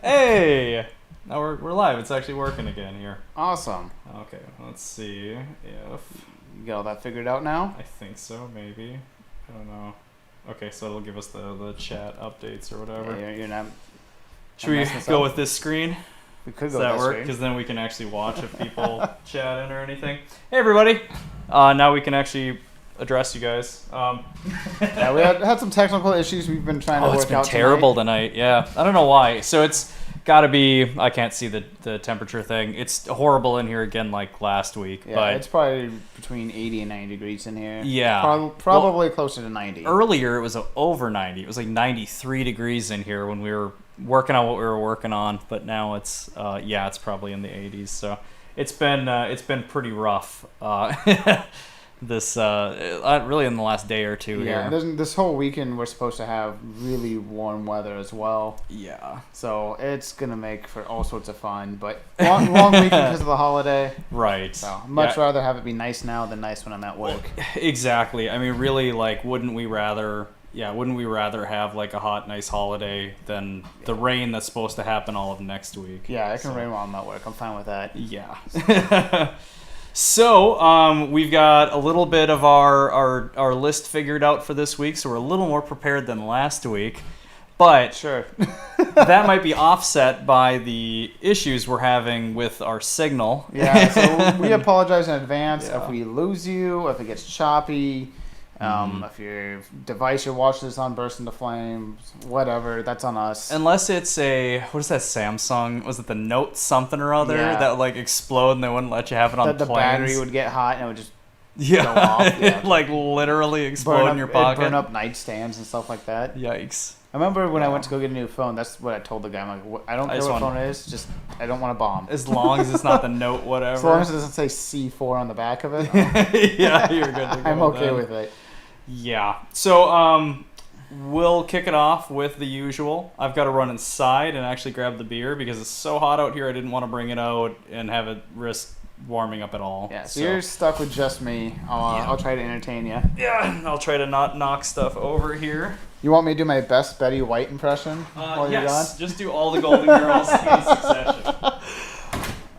Hey! Now we're live. It's actually working again here. Awesome. Okay, let's see if... You got all that figured out now? I think so, maybe. I don't know. Okay, so it'll give us the chat updates or whatever. Yeah, you're not... Should we go with this screen? We could Does go that with work? this Because then we can actually watch if people chat in or anything. Hey, everybody! Now we can actually address you guys. Yeah, we had some technical issues we've been trying to work out. It's been terrible tonight. Yeah, I don't know why. So it's got to be. I can't see the temperature thing. It's horrible in here again, like last week. Yeah, but it's probably between 80 and 90 degrees in here. Yeah, probably closer to 90. Earlier it was over 90. It was like 93 degrees in here when we were working on what we were working on. But now it's it's probably in the 80s. So it's been pretty rough. This really in the last day or two here. Yeah, this whole weekend we're supposed to have really warm weather as well. Yeah. So it's gonna make for all sorts of fun, but long weekend because of the holiday. Right. So much rather have it be nice now than nice when I'm at work. Exactly. I mean, really, like, wouldn't we rather have like a hot, nice holiday than the rain that's supposed to happen all of next week? Yeah, it can rain while I'm at work. I'm fine with that. Yeah. So, we've got a little bit of our list figured out for this week, so we're a little more prepared than last week. But sure, that might be offset by the issues we're having with our signal. Yeah, so we apologize in advance if we lose you, if it gets choppy, if your device you're watching this on bursts into flames, whatever, that's on us. Unless it's what is that Samsung? Was it the Note something or other that would like explode and they wouldn't let you have it on planes? The battery would get hot and it would just go off. Yeah. It like literally explode in your pocket. Burn up nightstands and stuff like that. Yikes. I remember when I went to go get a new phone, that's what I told the guy. I'm like, I don't care what phone it is, just I don't want a bomb. As long as it's not the Note whatever. As long as it doesn't say C4 on the back of it. Yeah, you're good to go. I'm okay with it. Yeah. So we'll kick it off with the usual. I've got to run inside and actually grab the beer because it's so hot out here I didn't want to bring it out and have it risk warming up at all. Yeah, so you're stuck with just me. I'll try to entertain you. Yeah, I'll try to not knock stuff over here. You want me to do my best Betty White impression while you're gone? Just do all the Golden Girls in succession.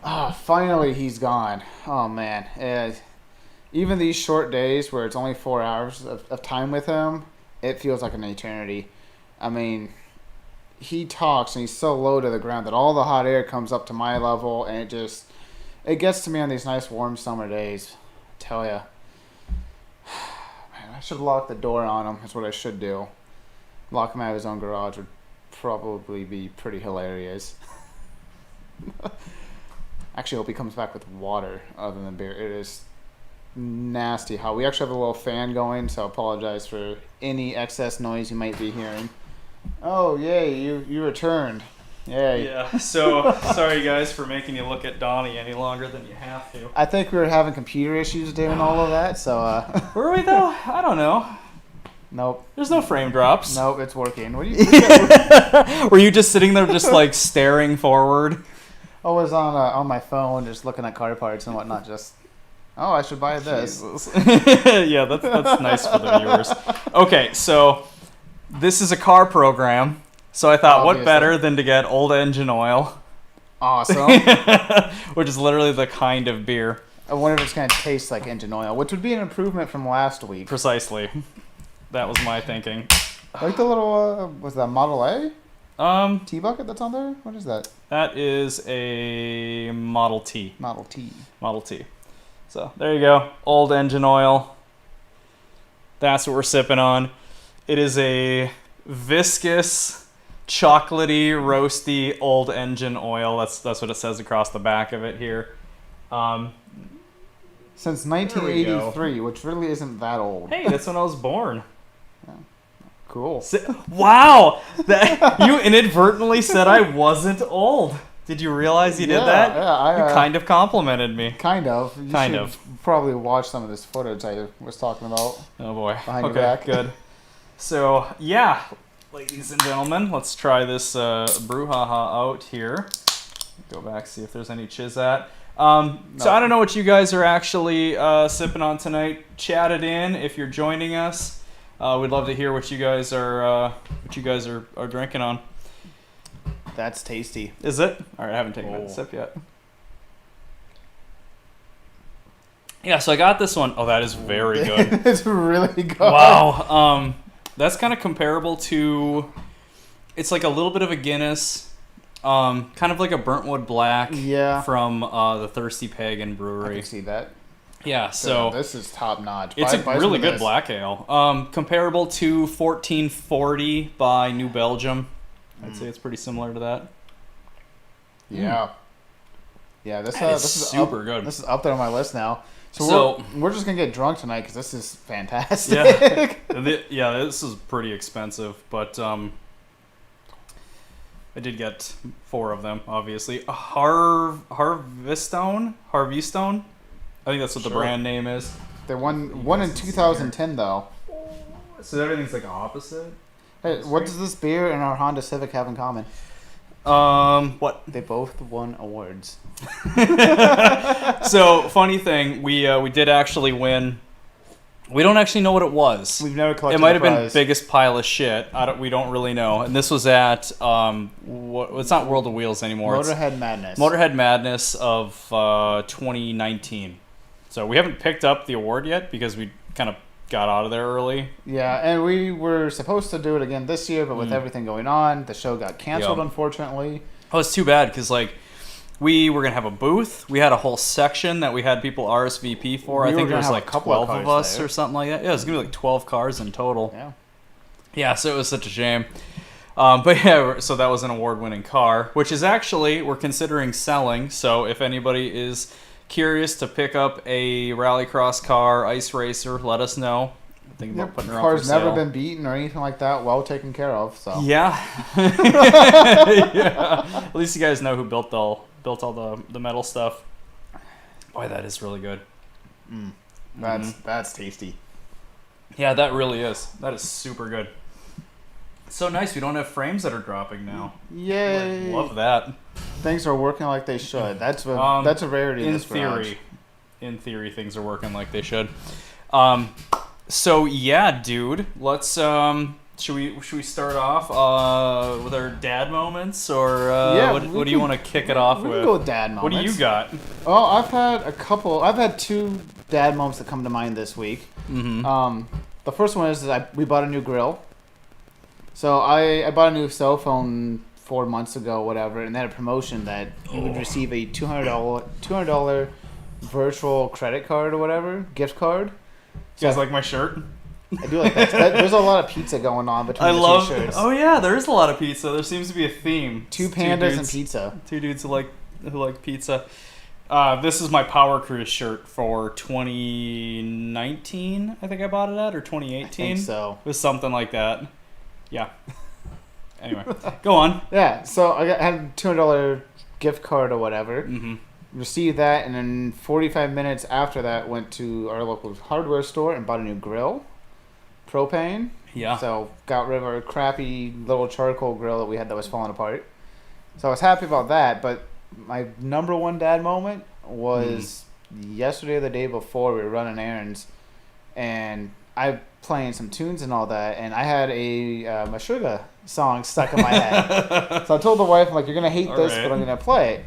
Oh, finally he's gone. Oh, man. Even these short days where it's only 4 hours of time with him, it feels like an eternity. I mean, he talks and he's so low to the ground that all the hot air comes up to my level, and it gets to me on these nice warm summer days. I tell ya. Man, I should lock the door on him. That's what I should do. Lock him out of his own garage would probably be pretty hilarious. Actually, I hope he comes back with water other than beer. It is nasty hot. We actually have a little fan going, so I apologize for any excess noise you might be hearing. Oh, yay, you returned. Yay. Yeah, so sorry guys for making you look at Donnie any longer than you have to. I think we were having computer issues doing all of that, so... Were we though? I don't know. Nope. There's no frame drops. Nope, it's working. What are you Were you just sitting there just like staring forward? I was on my phone just looking at car parts and whatnot, just... Oh, I should buy this. Yeah, that's nice for the viewers. Okay, so this is a car program, so I thought what better than to get old engine oil. Awesome. Which is literally the kind of beer. I wonder if it's going to taste like engine oil, which would be an improvement from last week. Precisely. That was my thinking. Like the little, was that Model A? T-bucket that's on there? What is that? That is a Model T. Model T. Model T. So there you go, old engine oil. That's what we're sipping on. It is a viscous, chocolatey, roasty old engine oil. That's what it says across the back of it here. Since 1983, which really isn't that old. Hey, that's when I was born. Yeah. Cool. Wow, you inadvertently said I wasn't old. Did you realize you did that? Yeah, you kind of complimented me. Kind of. You should probably watch some of this footage I was talking about. Oh boy. Behind your back. Good. So yeah, ladies and gentlemen, let's try this brouhaha out here. Go back, see if there's any chizat. So I don't know what you guys are actually sipping on tonight. Chat it in if you're joining us. We'd love to hear what you guys are drinking on. That's tasty. Is it? All right, I haven't taken a sip yet. Yeah, so I got this one. Oh, that is very good. It's really good. Wow. That's kind of comparable to. It's like a little bit of a Guinness, kind of like a Burntwood Black. Yeah. From the Thirsty Pagan Brewery. I can see that. Yeah, so this is top notch. It's a really good black ale. Comparable to 1440 by New Belgium. I'd say it's pretty similar to that. Yeah. Yeah, this is super good. This is up there on my list now. So we're just gonna get drunk tonight because this is fantastic. Yeah, this is pretty expensive, but I did get 4 of them. Obviously, Harvestone. I think that's what the brand name is. They won in 2010 though. So everything's like opposite. Hey, what does this beer and our Honda Civic have in common? What? They both won awards. So funny thing, we did actually win. We don't actually know what it was. We've never collected. It might have been biggest pile of shit. We don't really know. And this was at it's not World of Wheels anymore. Motorhead Madness. Motorhead Madness of 2019. So we haven't picked up the award yet because we kind of got out of there early. Yeah, and we were supposed to do it again this year, but with everything going on, the show got canceled, unfortunately. Oh, it's too bad because we were going to have a booth. We had a whole section that we had people RSVP for. I think there was like 12 of us there. Or something like that. Yeah, it was going to be like 12 cars in total. Yeah. Yeah, so it was such a shame. But yeah, so that was an award-winning car, which is actually, we're considering selling. So if anybody is curious to pick up a rallycross car, ice racer, let us know. Think about putting her up for car's sale. never been beaten or anything like that. Well taken care of. So yeah. Yeah. At least you guys know who built all the metal stuff. Boy, that is really good. That's tasty. Yeah, that really is. That is super good. It's so nice. We don't have frames that are dropping now. Yay! Love that. Things are working like they should. That's a rarity in this garage. In theory, things are working like they should. So yeah, dude. Let's should we start off with our dad moments, or what do you want to kick it off with? We can go with dad moments. What do you got? Oh, I've had a couple. I've had 2 dad moments that come to mind this week. Mm-hmm. The first one is we bought a new grill. So I bought a new cell phone 4 months ago, whatever, and they had a promotion that you would receive a $200 virtual credit card or whatever, gift card. You guys like my shirt? I do like that. There's a lot of pizza going on between the 2 shirts. Oh yeah, there is a lot of pizza. There seems to be a theme. 2 pandas and pizza. 2 dudes who like pizza. This is my Power Cruise shirt for 2019. I think I bought it at, or 2018. I think so. It was something like that. Yeah. Anyway, go on. Yeah. So I had a $200 gift card or whatever. Mm-hmm. Received that, and then 45 minutes after that, went to our local hardware store and bought a new grill, propane. Yeah. So got rid of our crappy little charcoal grill that we had that was falling apart. So I was happy about that. But my number one dad moment was yesterday or the day before. We were running errands, and I playing some tunes and all that, and I had a Meshuggah song stuck in my head. So I told the wife, I'm like, "You're gonna hate this, but I'm gonna play it."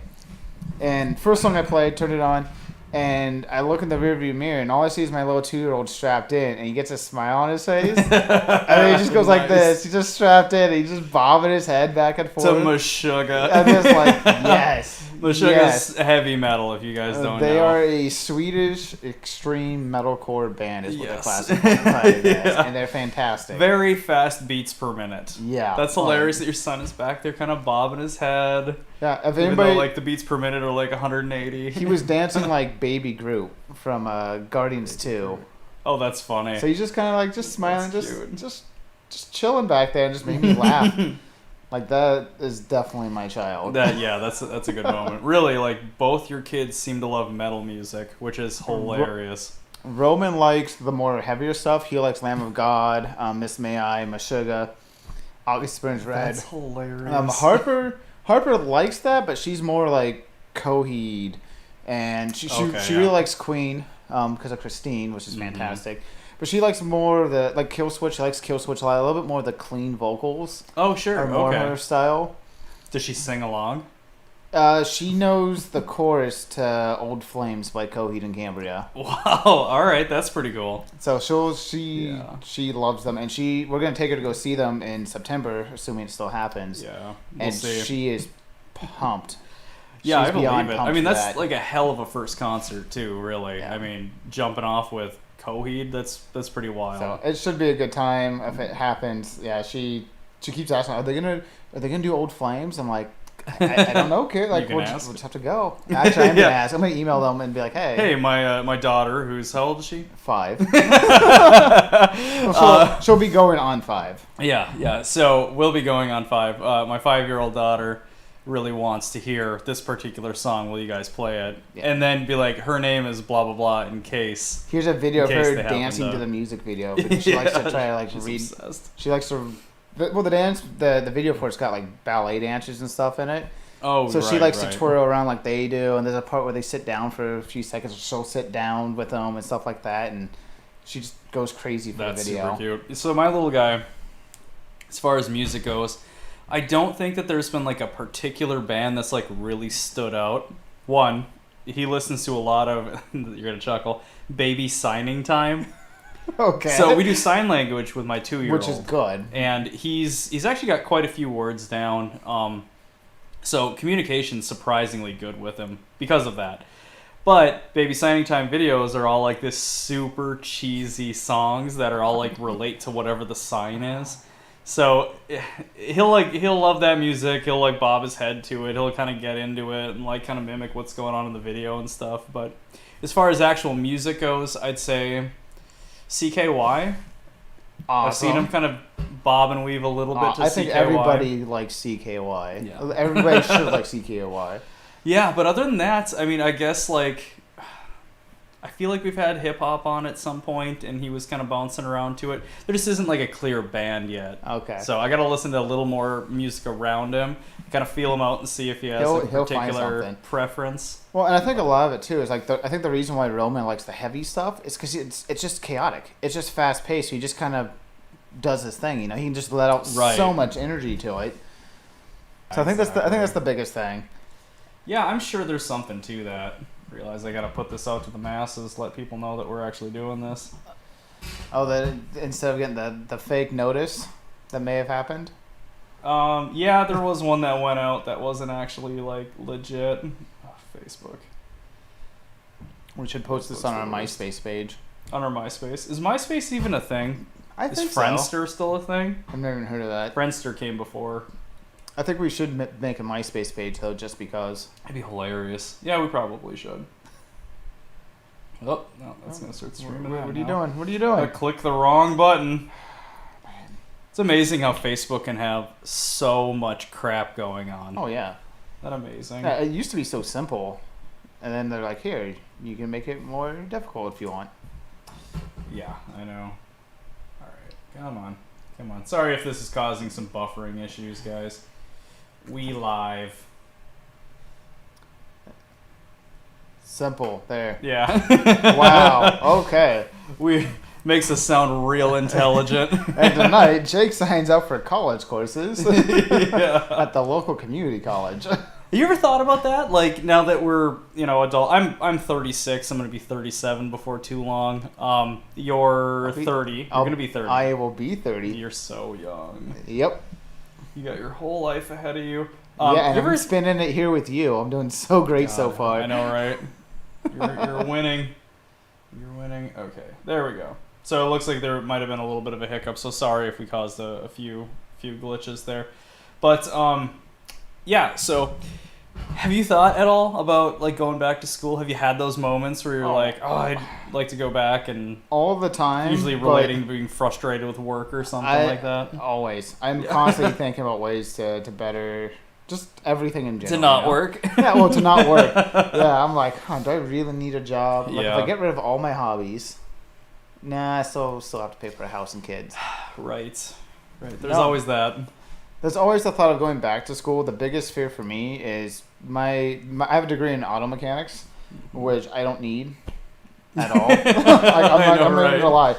And first song I played, turned it on, and I look in the rearview mirror, and all I see is my little 2-year-old strapped in, and he gets a smile on his face. And then he just goes like this. He's just strapped in, and he's just bobbing his head back and forth. To Meshuggah. I'm just like, yes. Meshuggah's heavy metal, if you guys don't know. They are a Swedish extreme metalcore band, is what they're classified as, and they're fantastic. Very fast beats per minute. Yeah. That's hilarious that your son is back there kind of bobbing his head. Yeah, if even anybody, though, like, the beats per minute are like 180. He was dancing like Baby Groot from Guardians 2. Oh, that's funny. So he's just kind of like just smiling, just chilling back there, and just making me laugh. Like, that is definitely my child. That's a good moment. Really, like, both your kids seem to love metal music, which is hilarious. Roman likes the more heavier stuff. He likes Lamb of God, Miss May I, Meshuggah, August Burns Red. That's hilarious. Harper likes that, but she's more like Coheed, and she really likes Queen because of Christine, which is fantastic. But she likes more of the, like, Kill Switch. She likes Kill Switch a lot. A little bit more of the clean vocals. Oh, sure. Are more her style. Does she sing along? She knows the chorus to "Old Flames" by Coheed and Cambria. Wow. All right, that's pretty cool. So she loves them, and we're gonna take her to go see them in September, assuming it still happens. Yeah, and she is pumped. Yeah, She's I believe beyond it. pumped I mean, for that's that. like a hell of a first concert too. Really. Yeah. I mean, jumping off with Coheed, that's pretty wild. So it should be a good time if it happens. Yeah, she keeps asking, are they gonna do Old Flames? I'm like, I don't know, kid. Like, we'll just have to go. Actually, I'm gonna ask. I'm gonna email them and be like, hey, my daughter, who's how old is she? 5. She'll be going on 5. Yeah. So we'll be going on 5. My 5-year-old daughter really wants to hear this particular song. Will you guys play it? Yeah. And then be like, her name is blah blah blah. In case. Here's a video of case her they happen dancing to to- the music video because she likes to try to like She's read. obsessed. She likes to. The video for it's got like ballet dancers and stuff in it. Oh, So she right, likes right. to twirl around like they do, and there's a part where they sit down for a few seconds. She'll sit down with them and stuff like that, and she just goes crazy for That's the video. super cute. So my little guy, as far as music goes, I don't think that there's been like a particular band that's like really stood out. One, he listens to a lot of, you're gonna chuckle, Baby Signing Time. Okay. So we do sign language with my 2-year-old, which is good. and he's actually got quite a few words down. So communication's surprisingly good with him because of that. But Baby Signing Time videos are all like this super cheesy songs that are all like relate to whatever the sign is. So he'll love that music. He'll like bob his head to it. He'll kind of get into it and like kind of mimic what's going on in the video and stuff. But as far as actual music goes, I'd say CKY. Awesome. I've seen him kind of bob and weave a little bit to I think CKY. everybody likes CKY. Yeah. Everybody should like CKY. Yeah, but other than that, I mean, I guess like I feel like we've had hip hop on at some point, and he was kind of bouncing around to it. There just isn't like a clear band yet. Okay. So I got to listen to a little more music around him, kind of feel him out and see if he has He'll a find particular something. preference. Well, and I think a lot of it too is like I think the reason why Roman likes the heavy stuff is because it's just chaotic. It's just fast paced. He just kind of does his thing. You know, he can just let out so much energy to it. So I think that's the biggest thing. Yeah, I'm sure there's something to that. Realize I got to put this out to the masses, let people know that we're actually doing this. Oh, that instead of getting the fake notice that may have happened. Yeah, there was one that went out that wasn't actually like legit. Oh, Facebook. We should post this on our MySpace page. On our MySpace. Is MySpace even a thing? Is Friendster still a thing? I've never even heard of that. Friendster came before. I think we should make a MySpace page though, just because. That'd be hilarious. Yeah, we probably should. Oh, no, that's gonna start streaming. What are you now. doing? What are you I doing? click the wrong button. It's amazing how Facebook can have so much crap going on. Oh yeah. Isn't that amazing? Yeah, it used to be so simple, and then they're like, "Here, you can make it more difficult if you want." Yeah, I know. All right, come on. Sorry if this is causing some buffering issues, guys. We live. Simple. There. Yeah. Wow. Okay. We makes us sound real intelligent. And tonight, Jake signs up for college courses Yeah. at the local community college. You ever thought about that? Like now that we're, adult. I'm 36. I'm gonna be 37 before too long. You're 30. You're gonna be 30. I will be 30. You're so young. Yep. You got your whole life ahead of you. Yeah, and you ever I'm spending it here with you. I'm doing so great so God, far. I know, right? You're winning. You're winning. Okay, there we go. So it looks like there might have been a little bit of a hiccup. So sorry if we caused a few glitches there. But yeah. So have you thought at all about like going back to school? Have you had those moments where you're like, oh, I'd like to go back, and all the time. usually relating to being frustrated with work or something like that? Always. I'm constantly thinking about ways to better just everything in general. To not work. Yeah, well, to not work. Yeah, I'm like, do I really need a job? Like, Yeah. if I get rid of all my hobbies, nah, I still have to pay for a house and kids. Right. There's always that. There's always the thought of going back to school. The biggest fear for me is I have a degree in auto mechanics, which I don't need at all. I'm not gonna lie.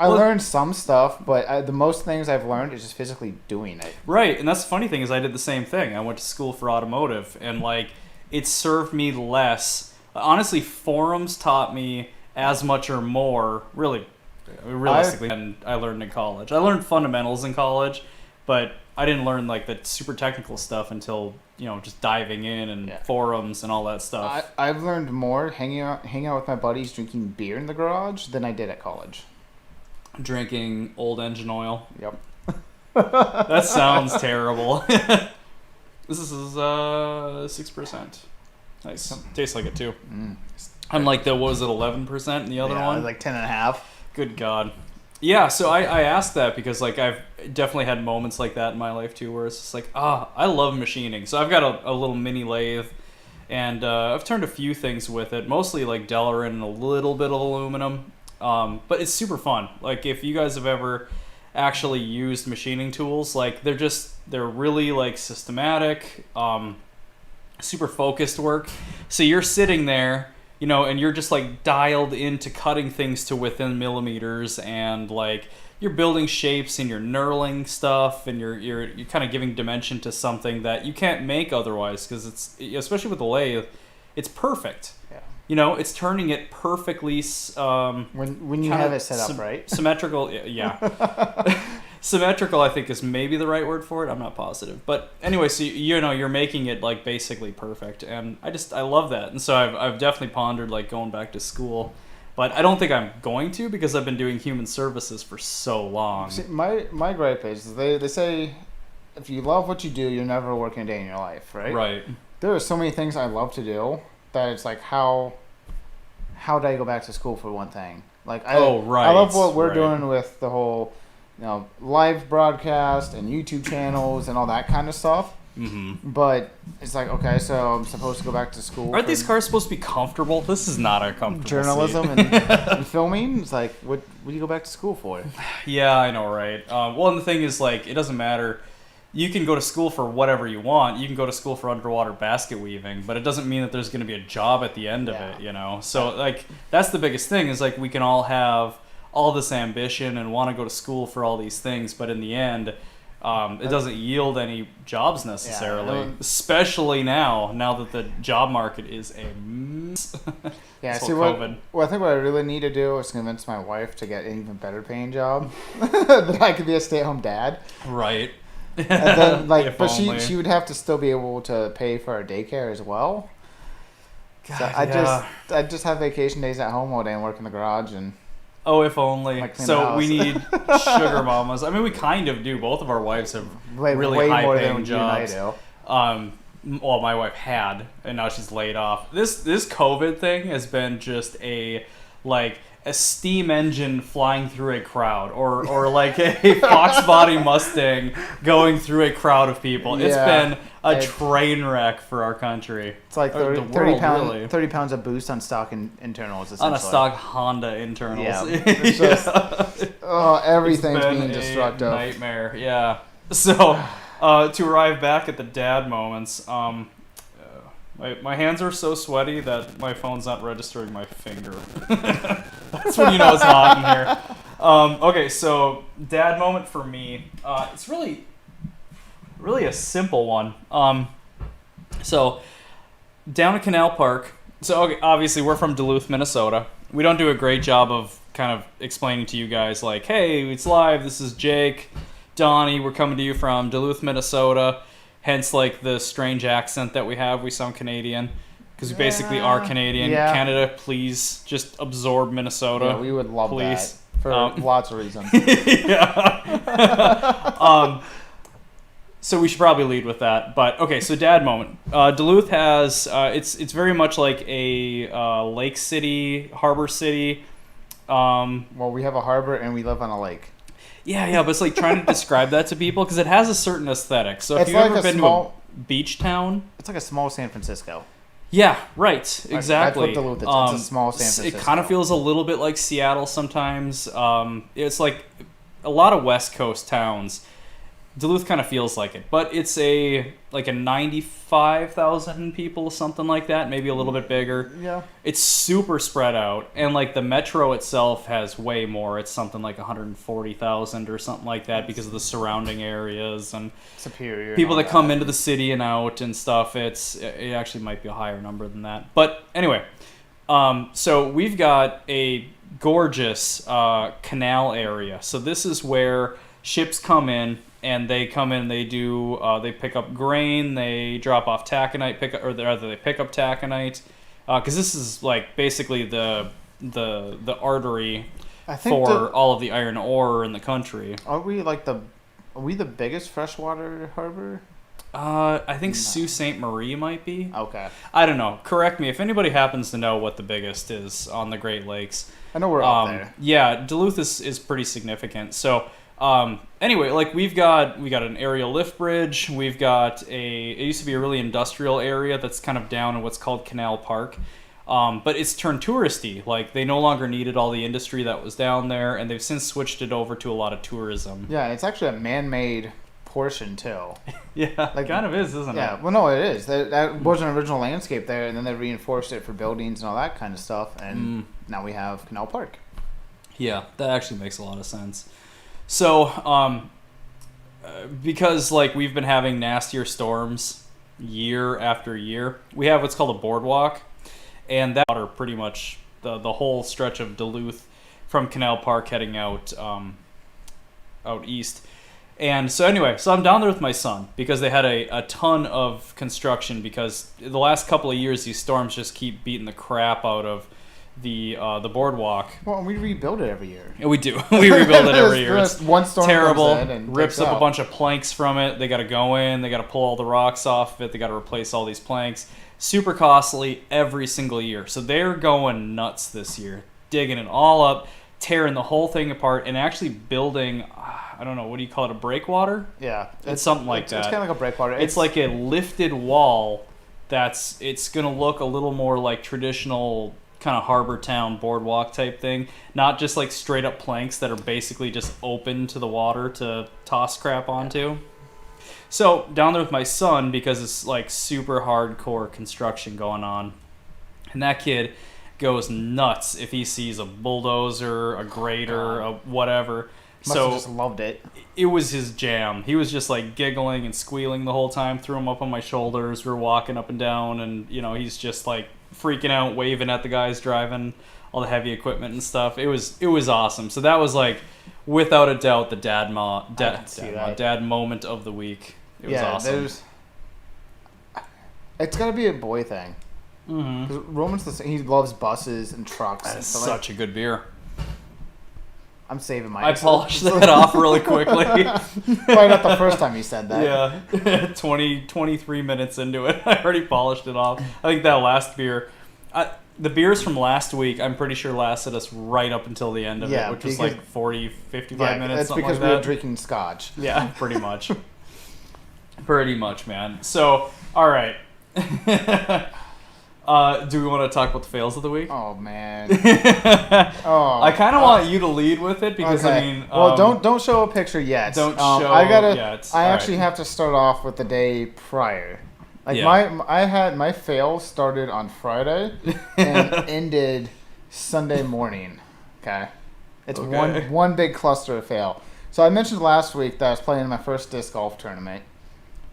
I learned some stuff, but the most things I've learned is just physically doing it. Right, and that's the funny thing is I did the same thing. I went to school for automotive, and like it served me less. Honestly, forums taught me as much or more, really, realistically, than I learned in college. I learned fundamentals in college, but I didn't learn like the super technical stuff until just diving in and forums and all that stuff. I've learned more hanging out with my buddies drinking beer in the garage than I did at college. Drinking old engine oil. Yep. That sounds terrible. This is 6%. Nice. Tastes like it too. Unlike what was it, 11% in the other one? Like 10.5. Good God. Yeah, so I asked that because like I've definitely had moments like that in my life too, where it's just like, I love machining. So I've got a little mini lathe, and I've turned a few things with it, mostly like Delrin and a little bit of aluminum. But it's super fun. Like if you guys have ever actually used machining tools, like they're really like systematic, super focused work. So you're sitting there, and you're just like dialed into cutting things to within millimeters, and like you're building shapes and you're knurling stuff, and you're kind of giving dimension to something that you can't make otherwise, because it's, especially with the lathe, it's perfect. Yeah. It's turning it perfectly. When you have it set up right, symmetrical. Yeah. Symmetrical, I think, is maybe the right word for it. I'm not positive, but anyway, so you're making it like basically perfect, and I love that, and so I've definitely pondered like going back to school, but I don't think I'm going to, because I've been doing human services for so long. See, my gripe is they say if you love what you do, you're never working a day in your life, right? Right. There are so many things I love to do that it's like how did I go back to school for one thing? Like I love what we're doing with the whole live broadcast and YouTube channels and all that kind of stuff. Mm-hmm. But it's like, okay, so I'm supposed to go back to school. Aren't these cars supposed to be comfortable? This is not a comfortable journalism and filming. It's like, what do you go back to school for? Yeah, I know, right? Well, and the thing is, like, it doesn't matter. You can go to school for whatever you want. You can go to school for underwater basket weaving, but it doesn't mean that there's going to be a job at the end of it, So, like, that's the biggest thing is, like, we can all have all this ambition and want to go to school for all these things, but in the end, it doesn't yield any jobs necessarily, especially now that the job market is a mess. Yeah, see, I think what I really need to do is convince my wife to get an even better paying job, that I could be a stay-at-home dad. Right. And then, like, but she would have to still be able to pay for our daycare as well. God, so I just have vacation days at home all day and work in the garage and. Oh, if only. So we need sugar mamas. I mean, we kind of do. Both of our wives have really high-paying jobs. Well, my wife had, and now she's laid off. This COVID thing has been just a steam engine flying through a crowd, or like a Fox body Mustang going through a crowd of people. Yeah, it's been a train wreck for our country. It's like 30 pounds of boost on stock internals, essentially. On a stock Honda internals. Yeah. It's just, everything's being destructive. A nightmare, yeah. So, to arrive back at the dad moments, my hands are so sweaty that my phone's not registering my finger. That's when you know it's hot in here. Okay, so dad moment for me. It's really a simple one. So down at Canal Park. So okay, obviously we're from Duluth, Minnesota. We don't do a great job of kind of explaining to you guys like, hey, it's live. This is Jake, Donnie. We're coming to you from Duluth, Minnesota. Hence, like, the strange accent that we have. We sound Canadian. Because we basically are Canadian. Yeah. Canada, please just absorb Minnesota. Yeah, we would love that. For lots of reasons. Yeah. So we should probably lead with that. But, okay, so dad moment. Duluth has... it's very much like a lake city, harbor city. Well, we have a harbor and we live on a lake. Yeah, but it's like trying to describe that to people because it has a certain aesthetic. So if you've ever been to a beach town... It's like a small San Francisco. Yeah, right. Exactly. It's a small San Francisco. It kind of feels a little bit like Seattle sometimes. It's like a lot of West Coast towns Duluth kind of feels like it, but it's a 95,000 people, something like that, maybe a little bit bigger. Yeah. It's super spread out, and like the metro itself has way more. It's something like 140,000 or something like that because of the surrounding areas and Superior. people that come into the city and out and stuff. It actually might be a higher number than that. But anyway, so we've got a gorgeous canal area. So this is where ships come in. And they come in, they do, they pick up grain, they drop off taconite, they pick up taconite, because this is like basically the artery for all of the iron ore in the country. Are we the biggest freshwater harbor? I think Sault Ste. Marie might be. Okay. I don't know. Correct me if anybody happens to know what the biggest is on the Great Lakes. I know we're up there. Yeah, Duluth is pretty significant. So. Anyway, like we got an aerial lift bridge. We've got it used to be a really industrial area that's kind of down in what's called Canal Park. But it's turned touristy. Like they no longer needed all the industry that was down there, and they've since switched it over to a lot of tourism. Yeah, it's actually a man-made portion too. Yeah, it kind of is, isn't it? Yeah, well, no, it is. That was an original landscape there, and then they reinforced it for buildings and all that kind of stuff, and now we have Canal Park. Yeah, that actually makes a lot of sense. So, because like we've been having nastier storms year after year, we have what's called a boardwalk, and that water pretty much the whole stretch of Duluth from Canal Park heading out east. And so anyway, so I'm down there with my son because they had a ton of construction because the last couple of years these storms just keep beating the crap out of the boardwalk. Well, we rebuild it every year. Yeah, we do. We rebuild it every year. It's one storm terrible. Comes in and rips up out. a bunch of planks from it. They got to go in. They got to pull all the rocks off of it. They got to replace all these planks. Super costly every single year. So they're going nuts this year, digging it all up, tearing the whole thing apart, and actually building. I don't know, what do you call it? A breakwater? Yeah, it's something like that. It's kind of like a breakwater. It's like a lifted wall. It's gonna look a little more like traditional kind of harbor town boardwalk type thing, not just like straight up planks that are basically just open to the water to toss crap onto. So down there with my son, because it's like super hardcore construction going on, and that kid goes nuts if he sees a bulldozer, a grader, a whatever. Must have just loved it. It was his jam. He was just like giggling and squealing the whole time. Threw him up on my shoulders. We were walking up and down, and he's just like freaking out, waving at the guys driving all the heavy equipment and stuff. It was awesome. So that was like, without a doubt, the dad moment of the week. It was awesome. It's gotta be a boy thing. Mm-hmm. Roman's he loves buses and trucks. That is such a good beer. I'm saving my. I polished that off really quickly. Probably not the first time you said that. Yeah, 23 minutes into it, I already polished it off. I think that last beer, the beers from last week, I'm pretty sure lasted us right up until the end of it, which was like 40, 55 minutes. That's because like we were drinking scotch. Yeah, pretty much. Pretty much, man. So, all right. Do we want to talk about the fails of the week? Oh man! I kind of want you to lead with it because okay. I mean, well, don't show a picture yet. Don't show. I actually have to start off with the day prior. Like my fail started on Friday and ended Sunday morning. Okay, it's one big cluster of fail. So I mentioned last week that I was playing in my first disc golf tournament.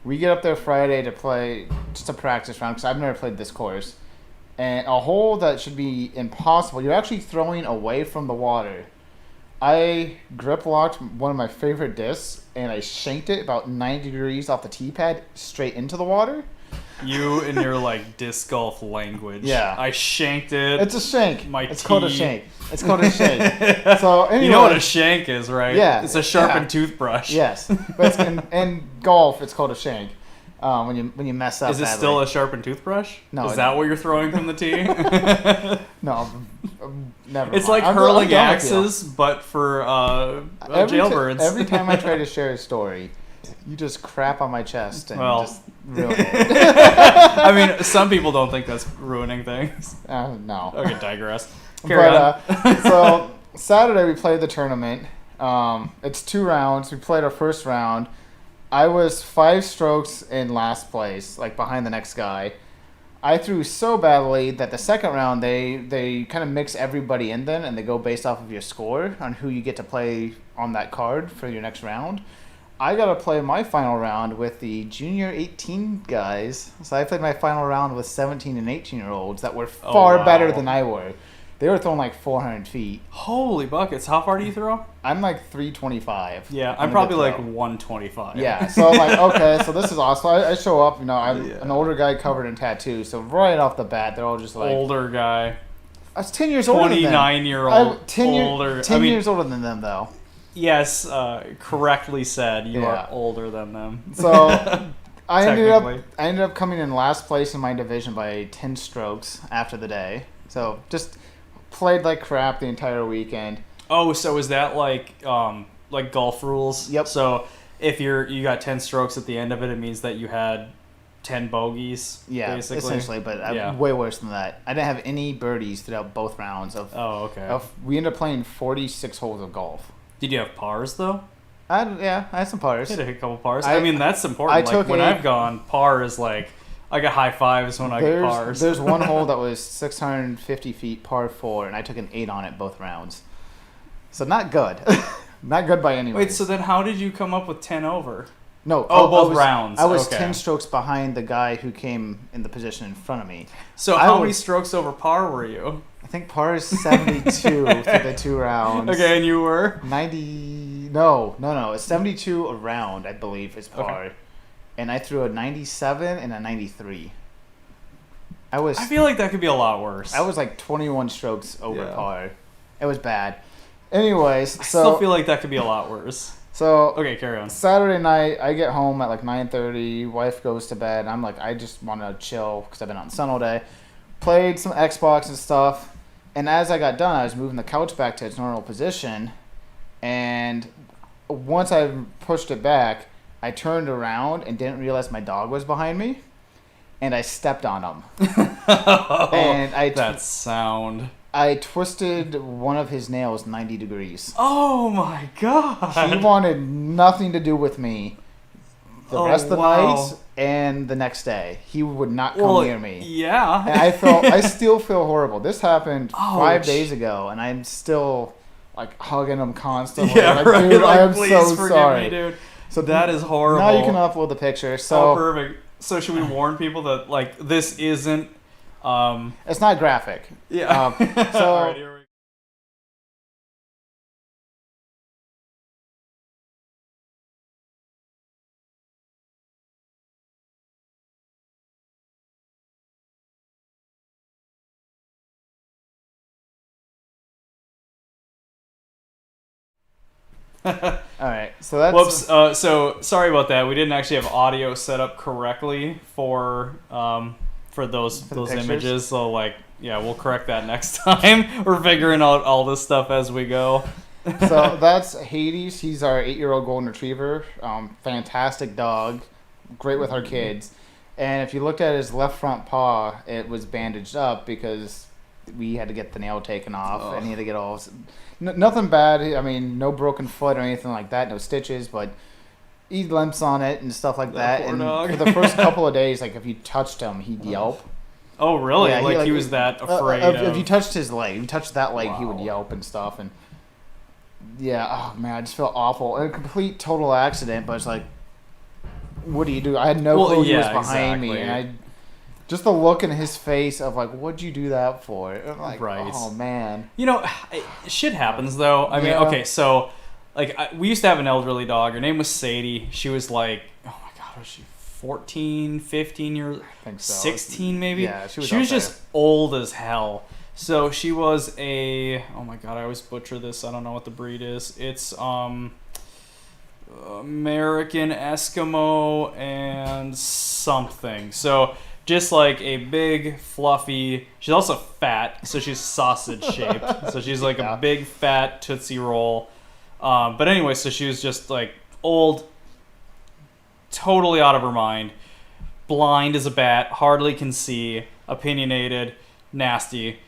We get up there Friday to play just a practice round because I've never played this course. And a hole that should be impossible, you're actually throwing away from the water. I grip locked one of my favorite discs and I shanked it about 90 degrees off the tee pad straight into the water. You and your like disc golf language. Yeah. I shanked it. It's a shank. It's called a shank. It's called a shank. So anyway, you know what a shank is, right? Yeah. It's a sharpened toothbrush. Yes. But in golf, it's called a shank. When you mess up. Is it badly. still a sharpened toothbrush? No. Is that what you're throwing from the tee? No, never. It's mind. like hurling axes, but for jailbirds. Every time I try to share a story, you just crap on my chest and just ruin it. I mean, some people don't think that's ruining things. No. Okay, digress. Carry on. So Saturday we played the tournament. It's 2 rounds. We played our first round. I was 5 strokes in last place, like behind the next guy. I threw so badly that the second round they kind of mix everybody in then, and they go based off of your score on who you get to play on that card for your next round. I got to play my final round with the junior 18 guys. So I played my final round with 17 and 18-year-olds that were far better than I were. They were throwing like 400 feet. Holy buckets. How far do you throw? I'm like 325. Yeah, I'm probably like 125. Yeah, so I'm like, okay, so this is awesome. I show up, I'm an older guy covered in tattoos, so right off the bat, they're all just like... Older guy. I was 10 years older than them. 29-year-old 10 older. 10 years older than them, though. Yes, correctly said. You are older than them. So I ended up coming in last place in my division by 10 strokes after the day. So just played like crap the entire weekend. Oh, so is that like golf rules? Yep. So if you got 10 strokes at the end of it, it means that you had 10 bogeys. Yeah, basically. essentially, but way worse than that. I didn't have any birdies throughout both rounds of. Oh, okay. We ended up playing 46 holes of golf. Did you have pars though? I had some pars. I hit a couple pars. I mean, that's important. I've gone, par is like, I got high fives when I get pars. There's one hole that was 650 feet, par 4, and I took an 8 on it both rounds. So not good. Not good by any means. Wait, so then how did you come up with 10 over? No. Both rounds. I was okay. 10 strokes behind the guy who came in the position in front of me. So how many strokes over par were you? I think par is 72 for the 2 rounds. Okay, and you were? 90... No. It's 72 a round, I believe, is par. Okay. And I threw a 97 and a 93. I feel like that could be a lot worse. I was like 21 strokes over par. It was bad. Anyways, I still feel like that could be a lot worse. So okay, carry on. Saturday night, I get home at like 9:30. Wife goes to bed. I'm like, I just want to chill because I've been on sun all day. Played some Xbox and stuff. And as I got done, I was moving the couch back to its normal position. And once I pushed it back, I turned around and didn't realize my dog was behind me. And I stepped on him. And that sound. I twisted one of his nails 90 degrees. Oh my god. He wanted nothing to do with me the rest of the night and the next day. He would not come near me. Yeah. And I still feel horrible. This happened 5 days ago, and I'm still like hugging him constantly. Yeah, like, right. Dude, like, I am please so forgive sorry. me, dude. So that is horrible. Now you can upload the picture. So perfect. So should we warn people that like this isn't it's not graphic. Yeah. So all right, here we go. All right, so that's... Whoops. So sorry about that. We didn't actually have audio set up correctly for those images. So we'll correct that next time. We're figuring out all this stuff as we go. So that's Hades. He's our 8-year-old golden retriever. Fantastic dog. Great with our kids. And if you looked at his left front paw, it was bandaged up because we had to get the nail taken off, and he had to get all... nothing bad. I mean, no broken foot or anything like that. No stitches, but he limps on it and stuff like that. And dog. For the first couple of days, like if you touched him, he'd yelp. Oh, really? Yeah, he was that afraid of... If you touched his leg, if you touched that leg, Wow. he would yelp and stuff. And yeah, oh man, I just felt awful. A complete total accident, but it's like, what do you do? I had no clue he was behind me, and just the look in his face of like, what'd you do that for? I'm like, right. Oh man. Shit happens though. I mean, okay, so we used to have an elderly dog. Her name was Sadie. She was like, oh my god, was she 14, 15 years? I think so. 16 maybe? Yeah, she was just old as hell. So she was oh my god, I always butcher this. I don't know what the breed is. It's American Eskimo and something. So just like a big, fluffy... She's also fat, so she's sausage-shaped. So she's like a big, fat Tootsie Roll. But anyway, so she was just like old, totally out of her mind, blind as a bat, hardly can see, opinionated, nasty.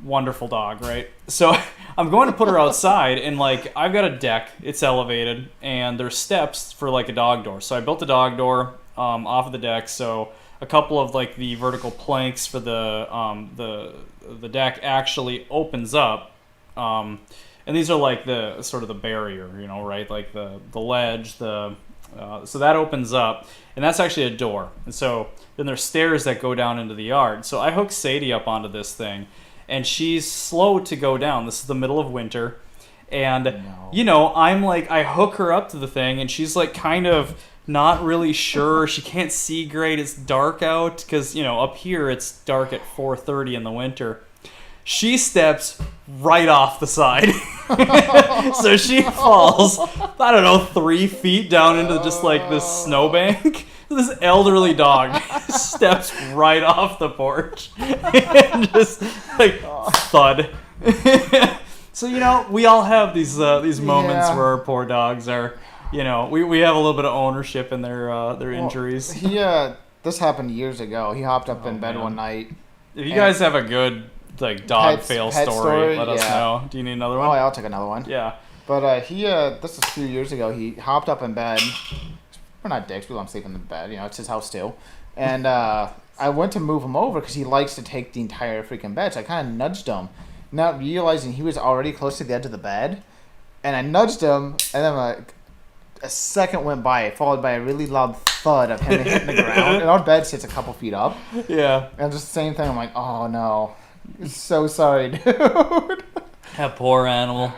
wonderful dog, right? So I'm going to put her outside, and like I've got a deck, it's elevated, and there's steps for like a dog door. So I built a dog door off of the deck, so a couple of like the vertical planks for the deck actually opens up, and these are like the sort of the barrier, right? Like the ledge, so that opens up, and that's actually a door. And so then there's stairs that go down into the yard. So I hook Sadie up onto this thing, and she's slow to go down. This is the middle of winter, and I'm like, I hook her up to the thing, and she's like kind of not really sure. She can't see great. It's dark out because up here it's dark at 4:30 in the winter. She steps right off the side. So she falls, I don't know, 3 feet down into just like this snowbank. This elderly dog steps right off the porch and just like thud. So we all have these moments where our poor dogs are, we have a little bit of ownership in their injuries. This happened years ago. He hopped up in bed one night. If you guys have a good like dog fail story, let us know. Do you need another one? Oh, yeah, I'll take another one. Yeah. But this was a few years ago. He hopped up in bed. We're not dicks. We let him sleep in the bed. It's his house still. And I went to move him over because he likes to take the entire freaking bed. So I kind of nudged him, not realizing he was already close to the edge of the bed. And I nudged him, and then a second went by, followed by a really loud thud of him hitting the ground. And our bed sits a couple feet up. Yeah. And just the same thing. I'm like, oh no. So sorry, dude. That poor animal.